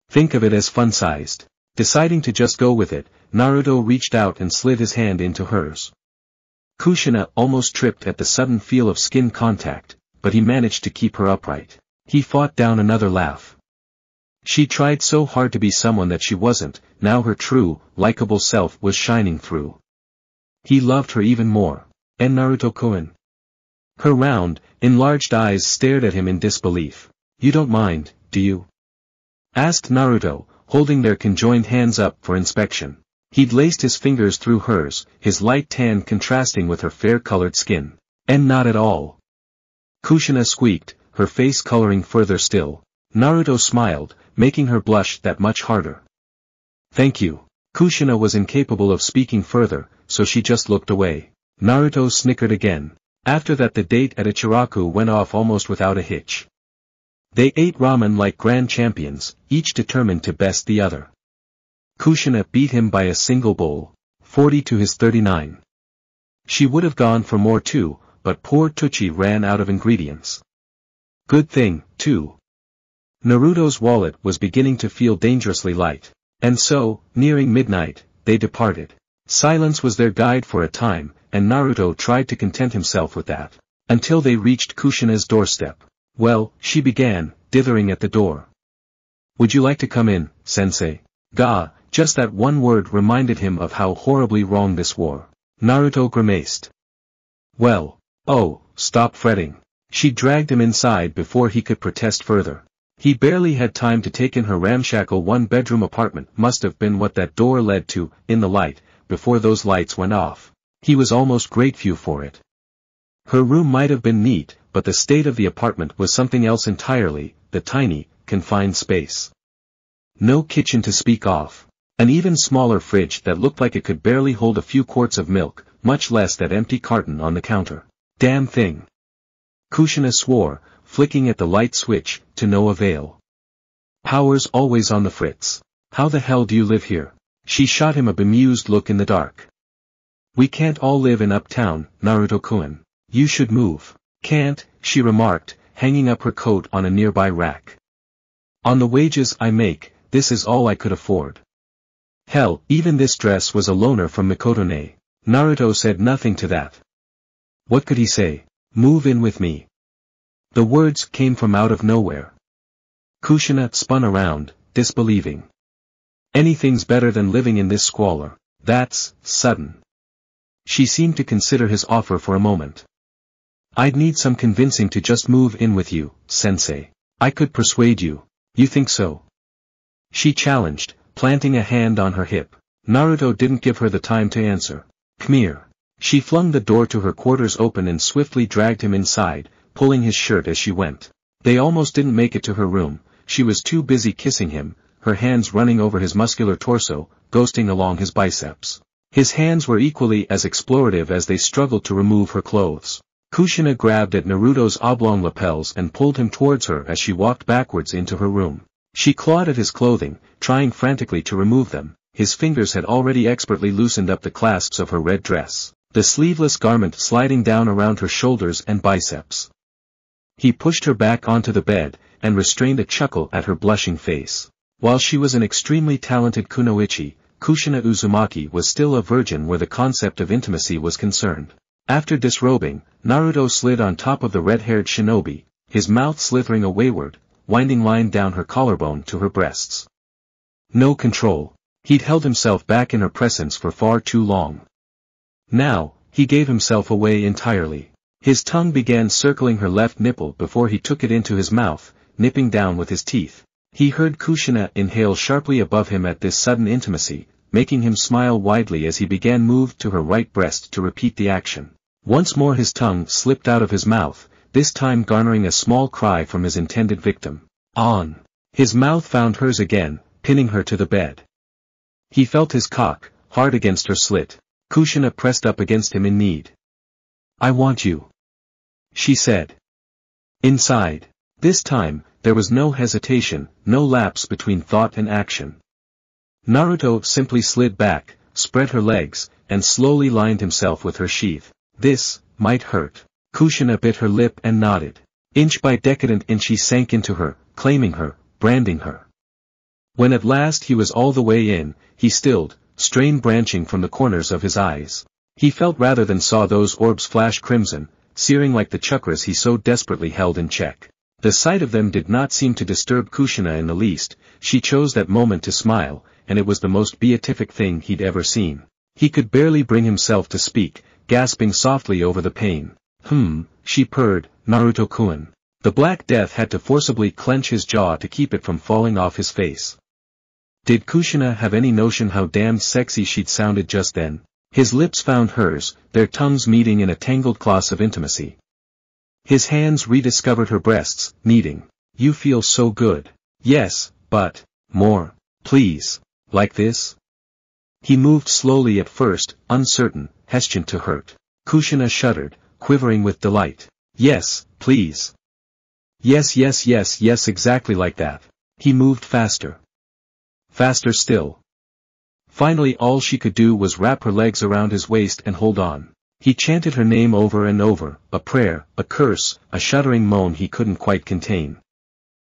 Think of it as fun-sized. Deciding to just go with it, Naruto reached out and slid his hand into hers. Kushina almost tripped at the sudden feel of skin contact, but he managed to keep her upright. He fought down another laugh. She tried so hard to be someone that she wasn't, now her true, likable self was shining through. He loved her even more. And Naruto-kun? Her round, enlarged eyes stared at him in disbelief. You don't mind, do you? Asked Naruto, holding their conjoined hands up for inspection. He'd laced his fingers through hers, his light tan contrasting with her fair-colored skin. And not at all. Kushina squeaked, her face coloring further still. Naruto smiled, making her blush that much harder. Thank you. Kushina was incapable of speaking further, so she just looked away. Naruto snickered again. After that the date at Ichiraku went off almost without a hitch. They ate ramen like grand champions, each determined to best the other. Kushina beat him by a single bowl, 40 to his 39. She would have gone for more too, but poor Tucci ran out of ingredients. Good thing, too. Naruto's wallet was beginning to feel dangerously light. And so, nearing midnight, they departed. Silence was their guide for a time, and Naruto tried to content himself with that. Until they reached Kushina's doorstep. Well, she began, dithering at the door. Would you like to come in, sensei? Ga, just that one word reminded him of how horribly wrong this war. Naruto grimaced. Well, oh, stop fretting. She dragged him inside before he could protest further. He barely had time to take in her ramshackle one-bedroom apartment must have been what that door led to, in the light, before those lights went off. He was almost grateful for it. Her room might have been neat, but the state of the apartment was something else entirely, the tiny, confined space. No kitchen to speak of. An even smaller fridge that looked like it could barely hold a few quarts of milk, much less that empty carton on the counter. Damn thing. Kushina swore, flicking at the light switch, to no avail. Power's always on the fritz. How the hell do you live here? She shot him a bemused look in the dark. We can't all live in uptown, Naruto-kun. You should move. Can't, she remarked, hanging up her coat on a nearby rack. On the wages I make, this is all I could afford. Hell, even this dress was a loaner from Mikoto-ne. Naruto said nothing to that. What could he say? Move in with me. The words came from out of nowhere. Kushina spun around, disbelieving. Anything's better than living in this squalor. That's sudden. She seemed to consider his offer for a moment. I'd need some convincing to just move in with you, sensei. I could persuade you. You think so? She challenged, planting a hand on her hip. Naruto didn't give her the time to answer. Come here. She flung the door to her quarters open and swiftly dragged him inside, pulling his shirt as she went. They almost didn't make it to her room, she was too busy kissing him, her hands running over his muscular torso, ghosting along his biceps. His hands were equally as explorative as they struggled to remove her clothes. Kushina grabbed at Naruto's oblong lapels and pulled him towards her as she walked backwards into her room. She clawed at his clothing, trying frantically to remove them. His fingers had already expertly loosened up the clasps of her red dress, the sleeveless garment sliding down around her shoulders and biceps. He pushed her back onto the bed, and restrained a chuckle at her blushing face. While she was an extremely talented kunoichi, Kushina Uzumaki was still a virgin where the concept of intimacy was concerned. After disrobing, Naruto slid on top of the red-haired shinobi, his mouth slithering a wayward, winding line down her collarbone to her breasts. No control. He'd held himself back in her presence for far too long. Now, he gave himself away entirely. His tongue began circling her left nipple before he took it into his mouth, nipping down with his teeth. He heard Kushina inhale sharply above him at this sudden intimacy, making him smile widely as he began moved to her right breast to repeat the action. Once more his tongue slipped out of his mouth, this time garnering a small cry from his intended victim. On. His mouth found hers again, pinning her to the bed. He felt his cock, hard against her slit. Kushina pressed up against him in need. "I want you," she said. Inside. This time, there was no hesitation, no lapse between thought and action. Naruto simply slid back, spread her legs, and slowly lined himself with her sheath. This might hurt. Kushina bit her lip and nodded. Inch by decadent inch he sank into her, claiming her, branding her. When at last he was all the way in, he stilled, strain branching from the corners of his eyes. He felt rather than saw those orbs flash crimson, searing like the chakras he so desperately held in check. The sight of them did not seem to disturb Kushina in the least. She chose that moment to smile, and it was the most beatific thing he'd ever seen. He could barely bring himself to speak, gasping softly over the pain. She purred, Naruto-kun. The Black Death had to forcibly clench his jaw to keep it from falling off his face. Did Kushina have any notion how damned sexy she'd sounded just then? His lips found hers, their tongues meeting in a tangled cloth of intimacy. His hands rediscovered her breasts, kneading. "You feel so good." "Yes, but, more, please, like this?" He moved slowly at first, uncertain, hesitant to hurt. Kushina shuddered, quivering with delight. "Yes, please. Yes, yes, yes, yes, exactly like that." He moved faster. Faster still. Finally all she could do was wrap her legs around his waist and hold on. He chanted her name over and over, a prayer, a curse, a shuddering moan he couldn't quite contain.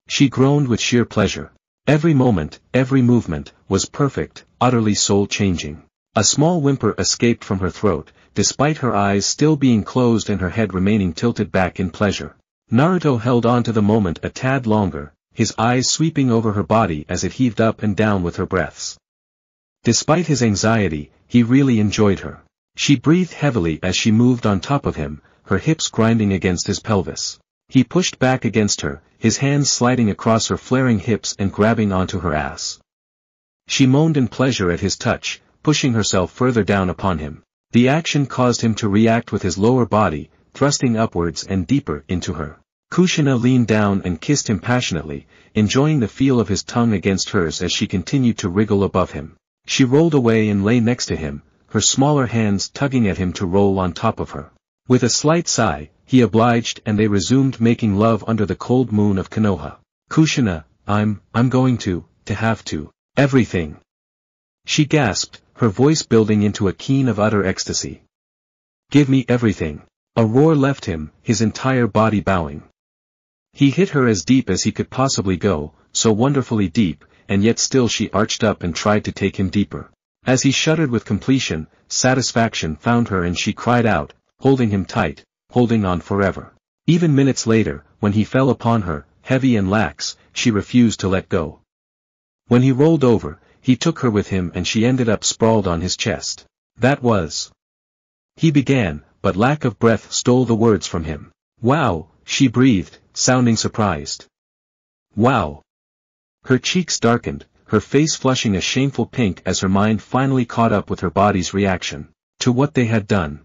She groaned with sheer pleasure. Every moment, every movement, was perfect, utterly soul-changing. A small whimper escaped from her throat, despite her eyes still being closed and her head remaining tilted back in pleasure. Naruto held on to the moment a tad longer, his eyes sweeping over her body as it heaved up and down with her breaths. Despite his anxiety, he really enjoyed her. She breathed heavily as she moved on top of him, her hips grinding against his pelvis. He pushed back against her, his hands sliding across her flaring hips and grabbing onto her ass. She moaned in pleasure at his touch, pushing herself further down upon him. The action caused him to react with his lower body, thrusting upwards and deeper into her. Kushina leaned down and kissed him passionately, enjoying the feel of his tongue against hers as she continued to wriggle above him. She rolled away and lay next to him, her smaller hands tugging at him to roll on top of her. With a slight sigh, he obliged and they resumed making love under the cold moon of Konoha. "Kushina, I'm going to have to. Everything." She gasped, her voice building into a keen of utter ecstasy. "Give me everything." A roar left him, his entire body bowing. He hit her as deep as he could possibly go, so wonderfully deep, and yet still she arched up and tried to take him deeper. As he shuddered with completion, satisfaction found her and she cried out, holding him tight, holding on forever. Even minutes later, when he fell upon her, heavy and lax, she refused to let go. When he rolled over, he took her with him and she ended up sprawled on his chest. "That was..." He began, but lack of breath stole the words from him. "Wow," she breathed, sounding surprised. "Wow." Her cheeks darkened, her face flushing a shameful pink as her mind finally caught up with her body's reaction to what they had done.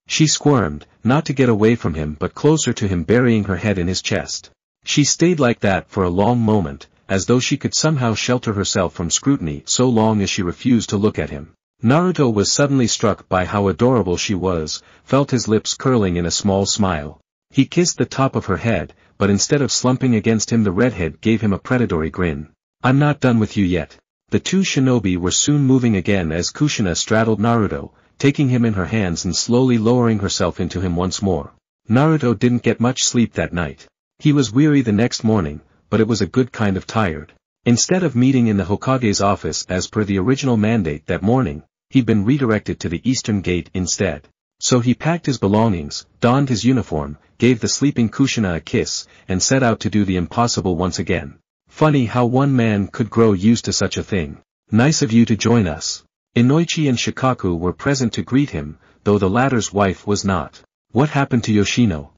She squirmed, not to get away from him but closer to him, burying her head in his chest. She stayed like that for a long moment, as though she could somehow shelter herself from scrutiny so long as she refused to look at him. Naruto was suddenly struck by how adorable she was, felt his lips curling in a small smile. He kissed the top of her head, but instead of slumping against him the redhead gave him a predatory grin. "I'm not done with you yet." The two shinobi were soon moving again as Kushina straddled Naruto, taking him in her hands and slowly lowering herself into him once more. Naruto didn't get much sleep that night. He was weary the next morning, but it was a good kind of tired. Instead of meeting in the Hokage's office as per the original mandate that morning, he'd been redirected to the eastern gate instead. So he packed his belongings, donned his uniform, gave the sleeping Kushina a kiss, and set out to do the impossible once again. Funny how one man could grow used to such a thing. "Nice of you to join us." Inoichi and Shikaku were present to greet him, though the latter's wife was not. "What happened to Yoshino?"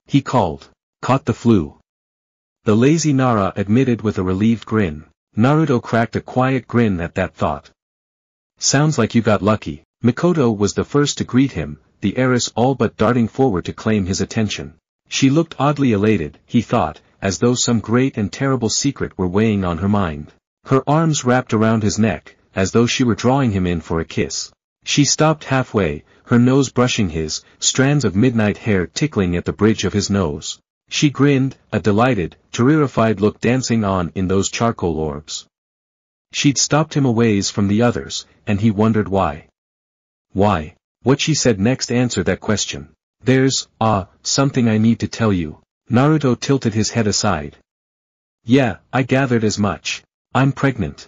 he called. "Caught the flu." The lazy Nara admitted with a relieved grin. Naruto cracked a quiet grin at that thought. "Sounds like you got lucky." Mikoto was the first to greet him, the heiress all but darting forward to claim his attention. She looked oddly elated, he thought, as though some great and terrible secret were weighing on her mind. Her arms wrapped around his neck, as though she were drawing him in for a kiss. She stopped halfway, her nose brushing his, strands of midnight hair tickling at the bridge of his nose. She grinned, a delighted, terrified look dancing on in those charcoal orbs. She'd stopped him a ways from the others, and he wondered why. Why? What she said next answered that question. "There's, something I need to tell you." Naruto tilted his head aside. "Yeah, I gathered as much. I'm pregnant.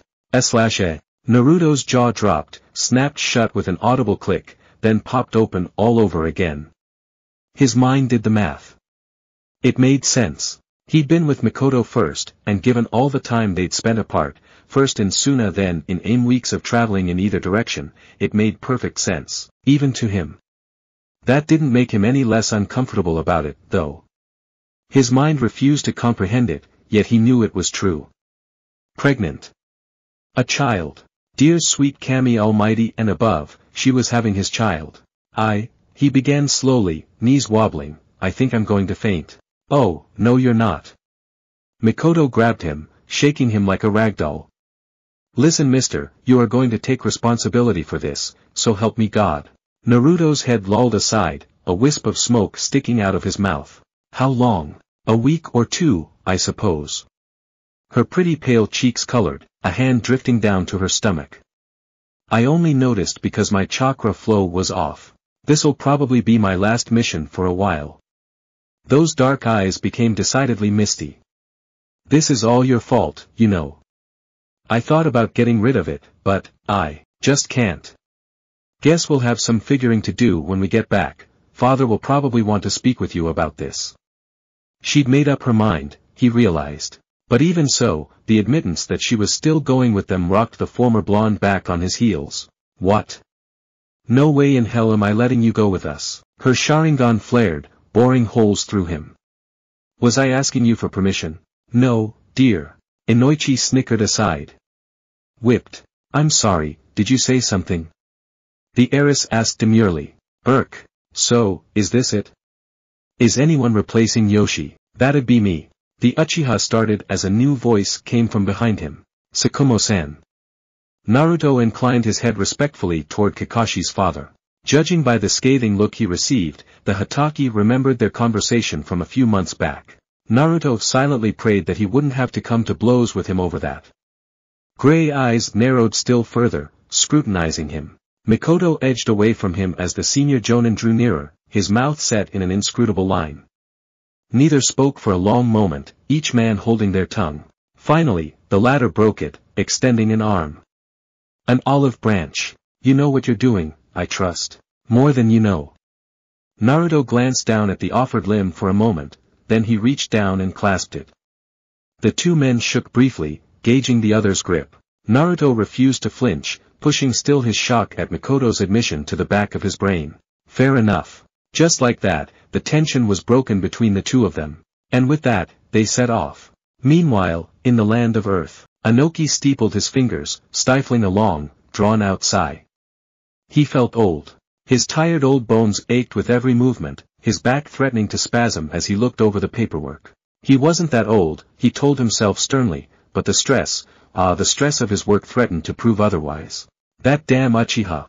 Naruto's jaw dropped, snapped shut with an audible click, then popped open all over again. His mind did the math. It made sense. He'd been with Mikoto first, and given all the time they'd spent apart, first in Suna then in AIM weeks of traveling in either direction, it made perfect sense, even to him. That didn't make him any less uncomfortable about it, though. His mind refused to comprehend it, yet he knew it was true. Pregnant. A child. Dear sweet Kami Almighty and above, she was having his child. He began slowly, knees wobbling. "I think I'm going to faint." "Oh, no you're not." Mikoto grabbed him, shaking him like a ragdoll. "Listen mister, you are going to take responsibility for this, so help me God." Naruto's head lolled aside, a wisp of smoke sticking out of his mouth. "How long? A week or two, I suppose." Her pretty pale cheeks colored, a hand drifting down to her stomach. "I only noticed because my chakra flow was off. This'll probably be my last mission for a while." Those dark eyes became decidedly misty. "This is all your fault, you know. I thought about getting rid of it, but, I just can't. Guess we'll have some figuring to do when we get back. Father will probably want to speak with you about this." She'd made up her mind, he realized. But even so, the admittance that she was still going with them rocked the former blonde back on his heels. "What? No way in hell am I letting you go with us." Her Sharingan flared, boring holes through him. "Was I asking you for permission?" "No, dear." Inoichi snickered aside. Whipped. "I'm sorry, did you say something?" The heiress asked demurely. So, is this it? Is anyone replacing Yoshi? That'd be me." The Uchiha started as a new voice came from behind him. "Tsukumo-san." Naruto inclined his head respectfully toward Kakashi's father. Judging by the scathing look he received, the Hatake remembered their conversation from a few months back. Naruto silently prayed that he wouldn't have to come to blows with him over that. Gray eyes narrowed still further, scrutinizing him. Mikoto edged away from him as the senior jonin drew nearer, his mouth set in an inscrutable line. Neither spoke for a long moment, each man holding their tongue. Finally, the latter broke it, extending an arm. "An olive branch. You know what you're doing, I trust. More than you know." Naruto glanced down at the offered limb for a moment, then he reached down and clasped it. The two men shook briefly, gauging the other's grip. Naruto refused to flinch, pushing still his shock at Mikoto's admission to the back of his brain. Fair enough. Just like that, the tension was broken between the two of them. And with that, they set off. Meanwhile, in the land of Earth, Anoki steepled his fingers, stifling a long, drawn-out sigh. He felt old. His tired old bones ached with every movement, his back threatening to spasm as he looked over the paperwork. He wasn't that old, he told himself sternly, but the stress of his work threatened to prove otherwise. That damn Uchiha.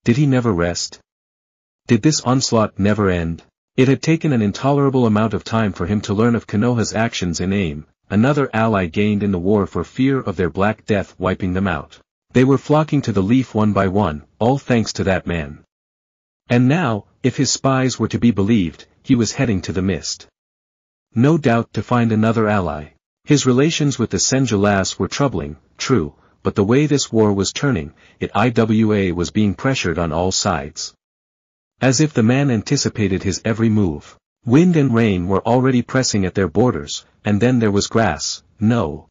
Did he never rest? Did this onslaught never end? It had taken an intolerable amount of time for him to learn of Konoha's actions in AIM, another ally gained in the war for fear of their Black Death wiping them out. They were flocking to the leaf one by one, all thanks to that man. And now, if his spies were to be believed, he was heading to the mist. No doubt to find another ally. His relations with the Senju were troubling, true, but the way this war was turning, IWA was being pressured on all sides. As if the man anticipated his every move. Wind and rain were already pressing at their borders, and then there was grass, no.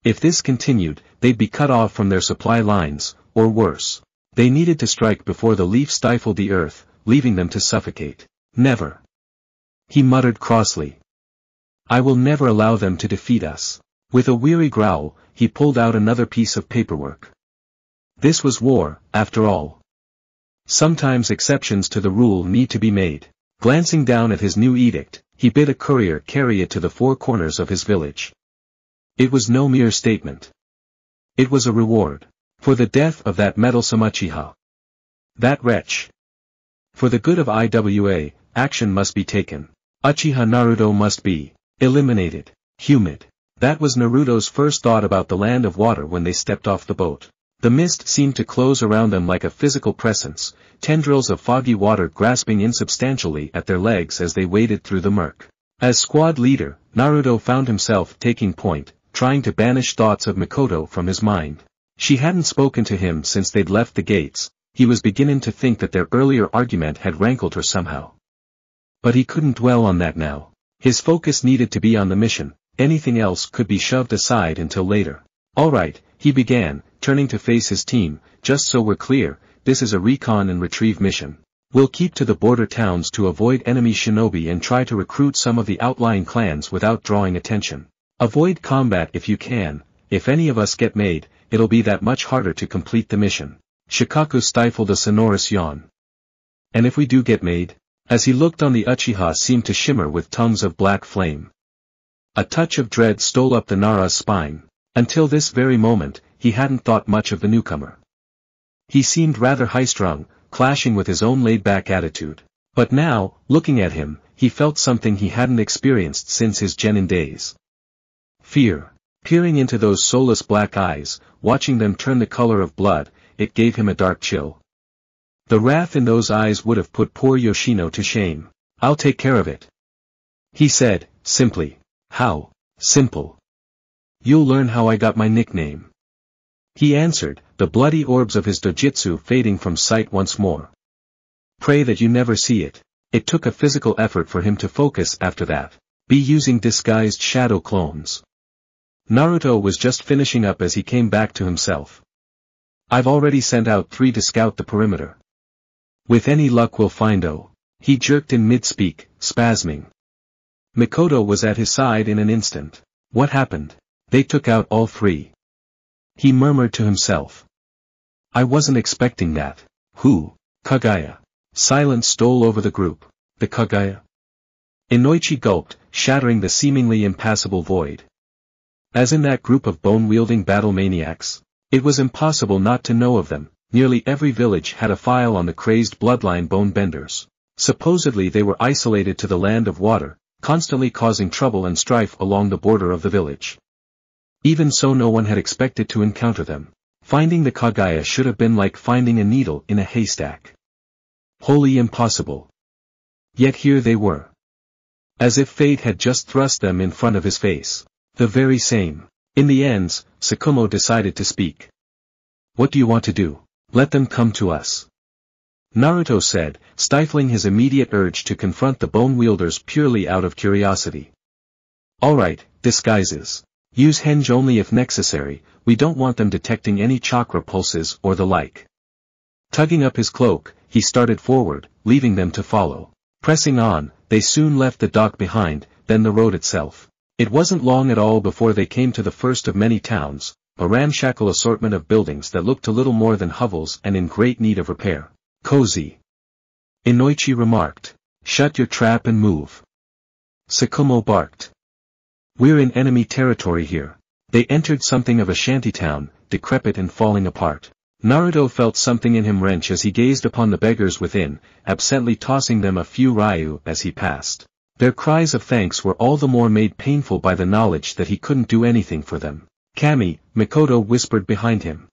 If this continued, they'd be cut off from their supply lines, or worse. They needed to strike before the leaf stifled the earth, leaving them to suffocate. Never. He muttered crossly. I will never allow them to defeat us. With a weary growl, he pulled out another piece of paperwork. This was war, after all. Sometimes exceptions to the rule need to be made. Glancing down at his new edict, he bid a courier carry it to the four corners of his village. It was no mere statement. It was a reward. For the death of that meddlesome Uchiha. That wretch. For the good of IWA, action must be taken. Uchiha Naruto must be eliminated. Humid. That was Naruto's first thought about the land of water when they stepped off the boat. The mist seemed to close around them like a physical presence, tendrils of foggy water grasping insubstantially at their legs as they waded through the murk. As squad leader, Naruto found himself taking point, trying to banish thoughts of Mikoto from his mind. She hadn't spoken to him since they'd left the gates. He was beginning to think that their earlier argument had rankled her somehow. But he couldn't dwell on that now. His focus needed to be on the mission, anything else could be shoved aside until later. Alright, he began, turning to face his team, just so we're clear, this is a recon and retrieve mission. We'll keep to the border towns to avoid enemy shinobi and try to recruit some of the outlying clans without drawing attention. Avoid combat if you can. If any of us get made, it'll be that much harder to complete the mission. Shikaku stifled a sonorous yawn. And if we do get made? As he looked on the Uchiha seemed to shimmer with tongues of black flame. A touch of dread stole up the Nara's spine. Until this very moment, he hadn't thought much of the newcomer. He seemed rather high-strung, clashing with his own laid-back attitude. But now, looking at him, he felt something he hadn't experienced since his genin days. Fear. Peering into those soulless black eyes, watching them turn the color of blood, it gave him a dark chill. The wrath in those eyes would have put poor Yoshino to shame. I'll take care of it. He said, simply. How? Simple. You'll learn how I got my nickname. He answered, the bloody orbs of his dojutsu fading from sight once more. Pray that you never see it. It took a physical effort for him to focus after that. Be using disguised shadow clones. Naruto was just finishing up as he came back to himself. I've already sent out 3 to scout the perimeter. With any luck we'll find O. He jerked in mid-speak, spasming. Mikoto was at his side in an instant. What happened? They took out all 3. He murmured to himself. I wasn't expecting that. Who? Kagaya. Silence stole over the group. The Kagaya? Inoichi gulped, shattering the seemingly impassable void. As in that group of bone-wielding battle maniacs? It was impossible not to know of them. Nearly every village had a file on the crazed bloodline bone benders. Supposedly they were isolated to the land of water, constantly causing trouble and strife along the border of the village. Even so, no one had expected to encounter them. Finding the Kagaya should have been like finding a needle in a haystack. Wholly impossible. Yet here they were. As if fate had just thrust them in front of his face. The very same. In the end, Tsukumo decided to speak. What do you want to do? Let them come to us. Naruto said, stifling his immediate urge to confront the bone wielders purely out of curiosity. Alright, disguises. Use henge only if necessary, we don't want them detecting any chakra pulses or the like. Tugging up his cloak, he started forward, leaving them to follow. Pressing on, they soon left the dock behind, then the road itself. It wasn't long at all before they came to the first of many towns, a ramshackle assortment of buildings that looked a little more than hovels and in great need of repair. Cozy. Inoichi remarked. Shut your trap and move. Tsukumo barked. We're in enemy territory here. They entered something of a shantytown, decrepit and falling apart. Naruto felt something in him wrench as he gazed upon the beggars within, absently tossing them a few ryu as he passed. Their cries of thanks were all the more made painful by the knowledge that he couldn't do anything for them. Kami, Mikoto whispered behind him.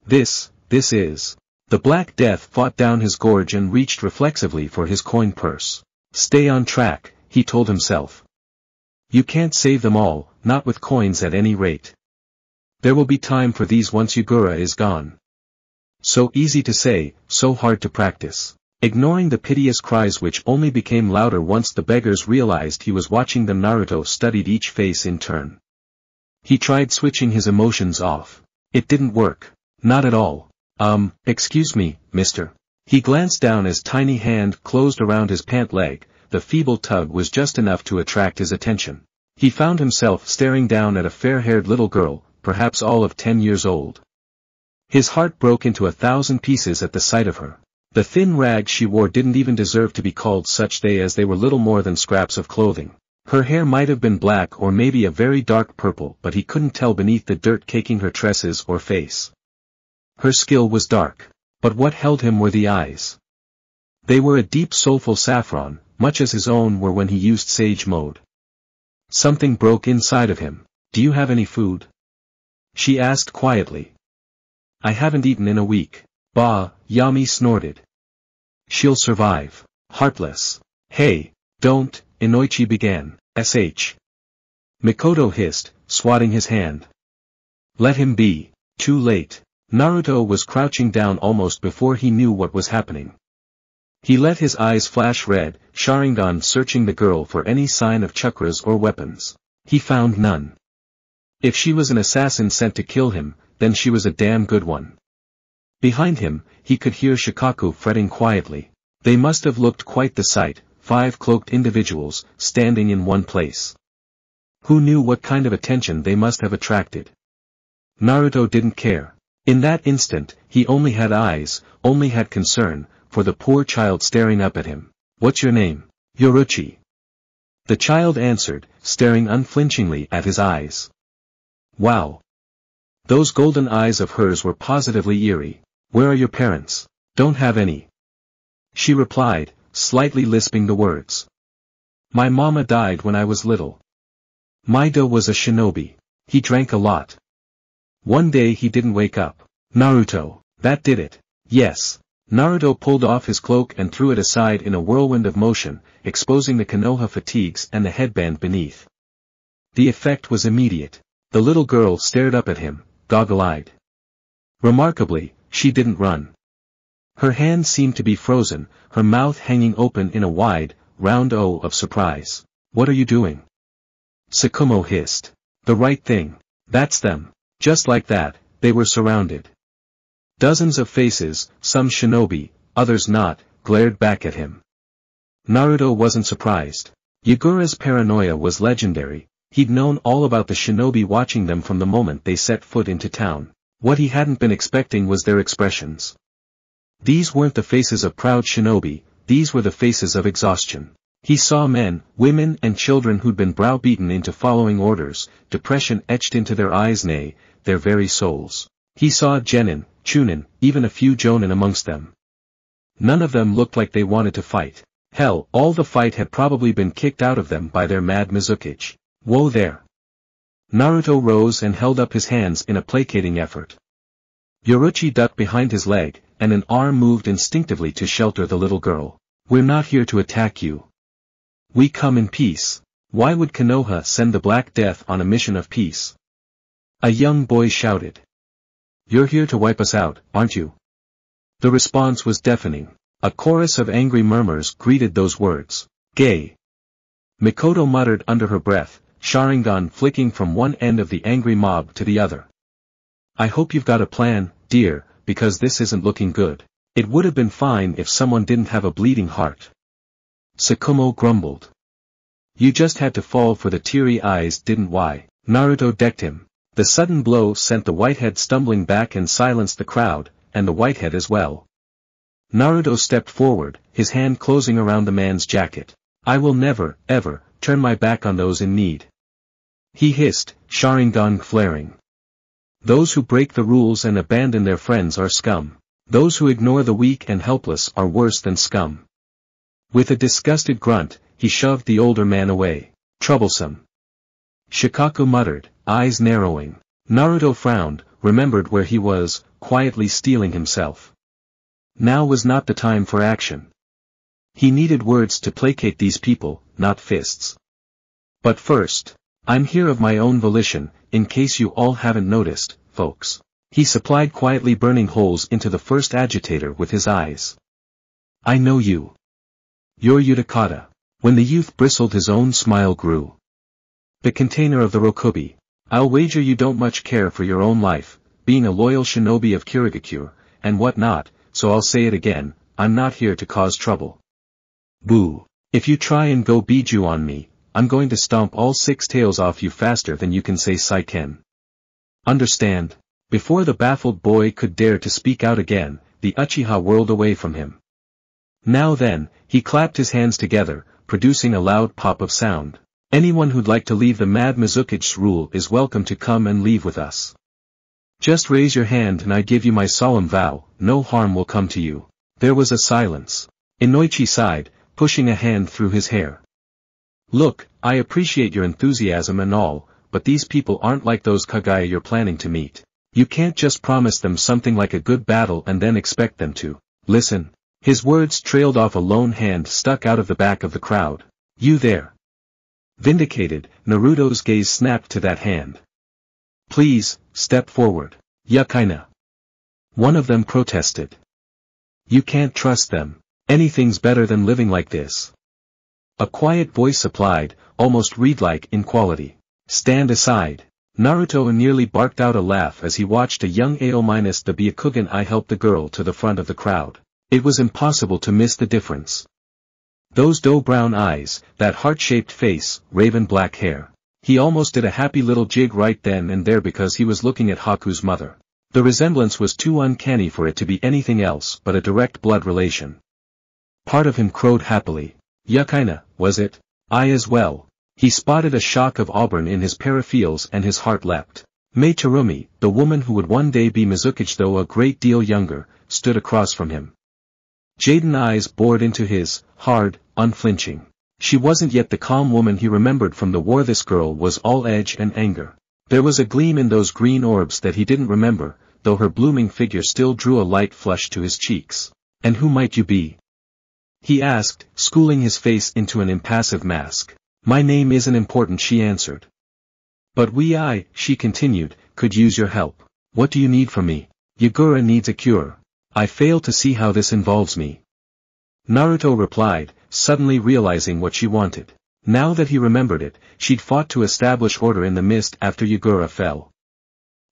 This is. The Black Death fought down his gorge and reached reflexively for his coin purse. Stay on track, he told himself. You can't save them all, not with coins at any rate. There will be time for these once Yugura is gone. So easy to say, so hard to practice. Ignoring the piteous cries which only became louder once the beggars realized he was watching them, Naruto studied each face in turn. He tried switching his emotions off. It didn't work. Not at all. Excuse me, mister. He glanced down as tiny hand closed around his pant leg. The feeble tug was just enough to attract his attention. He found himself staring down at a fair-haired little girl, perhaps all of 10 years old. His heart broke into 1,000 pieces at the sight of her. The thin rags she wore didn't even deserve to be called such, as they were little more than scraps of clothing. Her hair might have been black or maybe a very dark purple, but he couldn't tell beneath the dirt caking her tresses or face. Her skill was dark. But what held him were the eyes. They were a deep soulful saffron, much as his own were when he used Sage Mode. Something broke inside of him. Do you have any food? She asked quietly. I haven't eaten in a week. Bah, Yami snorted. She'll survive. Heartless. Hey, don't, Inoichi began. Sh. Mikoto hissed, swatting his hand. Let him be. Too late. Naruto was crouching down almost before he knew what was happening. He let his eyes flash red, Sharingan searching the girl for any sign of chakras or weapons. He found none. If she was an assassin sent to kill him, then she was a damn good one. Behind him, he could hear Shikaku fretting quietly. They must have looked quite the sight, 5 cloaked individuals, standing in one place. Who knew what kind of attention they must have attracted? Naruto didn't care. In that instant, he only had eyes, only had concern, for the poor child staring up at him. What's your name? Yoruchi. The child answered, staring unflinchingly at his eyes. Wow. Those golden eyes of hers were positively eerie. Where are your parents? Don't have any. She replied, slightly lisping the words. My mama died when I was little. Maido was a shinobi. He drank a lot. One day he didn't wake up. Naruto, that did it. Yes. Naruto pulled off his cloak and threw it aside in a whirlwind of motion, exposing the Konoha fatigues and the headband beneath. The effect was immediate. The little girl stared up at him, goggle-eyed. Remarkably, she didn't run. Her hands seemed to be frozen, her mouth hanging open in a wide, round O of surprise. What are you doing? Tsukumo hissed. The right thing. That's them. Just like that, they were surrounded. Dozens of faces, some shinobi, others not, glared back at him. Naruto wasn't surprised. Yagura's paranoia was legendary. He'd known all about the shinobi watching them from the moment they set foot into town. What he hadn't been expecting was their expressions. These weren't the faces of proud shinobi, these were the faces of exhaustion. He saw men, women and children who'd been browbeaten into following orders, depression etched into their eyes, nay, their very souls. He saw genin, chunin, even a few jonin amongst them. None of them looked like they wanted to fight. Hell, all the fight had probably been kicked out of them by their mad Mizukage. Whoa there. Naruto rose and held up his hands in a placating effort. Yoruchi ducked behind his leg, and an arm moved instinctively to shelter the little girl. We're not here to attack you. We come in peace. Why would Konoha send the Black Death on a mission of peace? A young boy shouted. You're here to wipe us out, aren't you? The response was deafening. A chorus of angry murmurs greeted those words. Gay. Mikoto muttered under her breath, Sharingan flicking from one end of the angry mob to the other. I hope you've got a plan, dear, because this isn't looking good. It would have been fine if someone didn't have a bleeding heart. Tsukumo grumbled. You just had to fall for the teary eyes, didn't why? Naruto decked him. The sudden blow sent the whitehead stumbling back and silenced the crowd, and the whitehead as well. Naruto stepped forward, his hand closing around the man's jacket. I will never, ever, turn my back on those in need. He hissed, Sharingan flaring. Those who break the rules and abandon their friends are scum. Those who ignore the weak and helpless are worse than scum. With a disgusted grunt, he shoved the older man away. Troublesome. Shikaku muttered, eyes narrowing. Naruto frowned, remembered where he was, quietly steeling himself. Now was not the time for action. He needed words to placate these people, not fists. But first, I'm here of my own volition, in case you all haven't noticed, folks. He supplied quietly burning holes into the first agitator with his eyes. I know you. You're Uchiha. When the youth bristled, his own smile grew. The container of the Rokubi. I'll wager you don't much care for your own life, being a loyal shinobi of Kirigakure, and what not, so I'll say it again, I'm not here to cause trouble. Boo. If you try and go Biju on me, I'm going to stomp all 6 tails off you faster than you can say Saiken. Understand? Before the baffled boy could dare to speak out again, the Uchiha whirled away from him. Now then, he clapped his hands together, producing a loud pop of sound. Anyone who'd like to leave the Mad Mizuki's rule is welcome to come and leave with us. Just raise your hand and I give you my solemn vow, no harm will come to you. There was a silence. Inoichi sighed, pushing a hand through his hair. Look, I appreciate your enthusiasm and all, but these people aren't like those Kagaya you're planning to meet. You can't just promise them something like a good battle and then expect them to listen. His words trailed off a lone hand stuck out of the back of the crowd. You there. Vindicated, Naruto's gaze snapped to that hand. Please, step forward. Uchiha. One of them protested. You can't trust them. Anything's better than living like this. A quiet voice supplied, almost reed-like in quality. Stand aside. Naruto nearly barked out a laugh as he watched a young the Byakugan eye help the girl to the front of the crowd. It was impossible to miss the difference. Those dough-brown eyes, that heart-shaped face, raven-black hair. He almost did a happy little jig right then and there because he was looking at Haku's mother. The resemblance was too uncanny for it to be anything else but a direct blood relation. Part of him crowed happily. Uchiha, was it? I as well. He spotted a shock of auburn in his paraphiles and his heart leapt. Mei Terumi, the woman who would one day be Mizuki's though a great deal younger, stood across from him. Jaden eyes bored into his, hard, unflinching. She wasn't yet the calm woman he remembered from the war. This girl was all edge and anger. There was a gleam in those green orbs that he didn't remember, though her blooming figure still drew a light flush to his cheeks. And who might you be? He asked, schooling his face into an impassive mask. My name isn't important, she answered. But she continued, could use your help. What do you need from me? Yagura needs a cure. I fail to see how this involves me. Naruto replied, suddenly realizing what she wanted. Now that he remembered it, she'd fought to establish order in the mist after Yagura fell.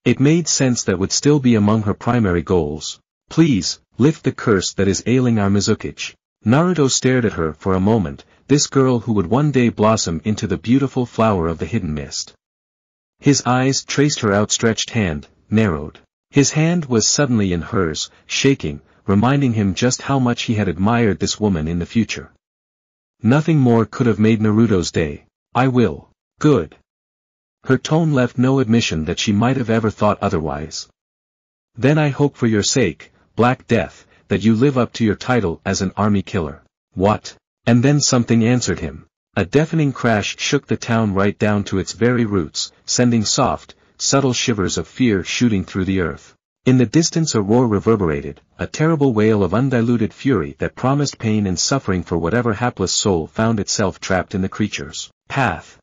It made sense that would still be among her primary goals. Please, lift the curse that is ailing our Mizuki. Naruto stared at her for a moment, this girl who would one day blossom into the beautiful flower of the hidden mist. His eyes traced her outstretched hand, narrowed. His hand was suddenly in hers, shaking, reminding him just how much he had admired this woman in the future. Nothing more could have made Naruto's day. I will. Good. Her tone left no admission that she might have ever thought otherwise. Then I hope for your sake, Black Death, that you live up to your title as an army killer. What? And then something answered him. A deafening crash shook the town right down to its very roots, sending soft, subtle shivers of fear shooting through the earth. In the distance a roar reverberated, a terrible wail of undiluted fury that promised pain and suffering for whatever hapless soul found itself trapped in the creature's path.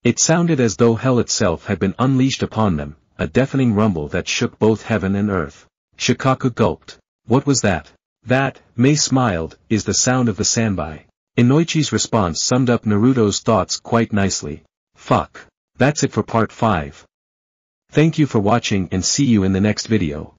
It sounded as though hell itself had been unleashed upon them, a deafening rumble that shook both heaven and earth. Shikaku gulped. What was that? That, Mei smiled, is the sound of the Sanbai. Inoichi's response summed up Naruto's thoughts quite nicely. Fuck. That's it for part 5. Thank you for watching and see you in the next video.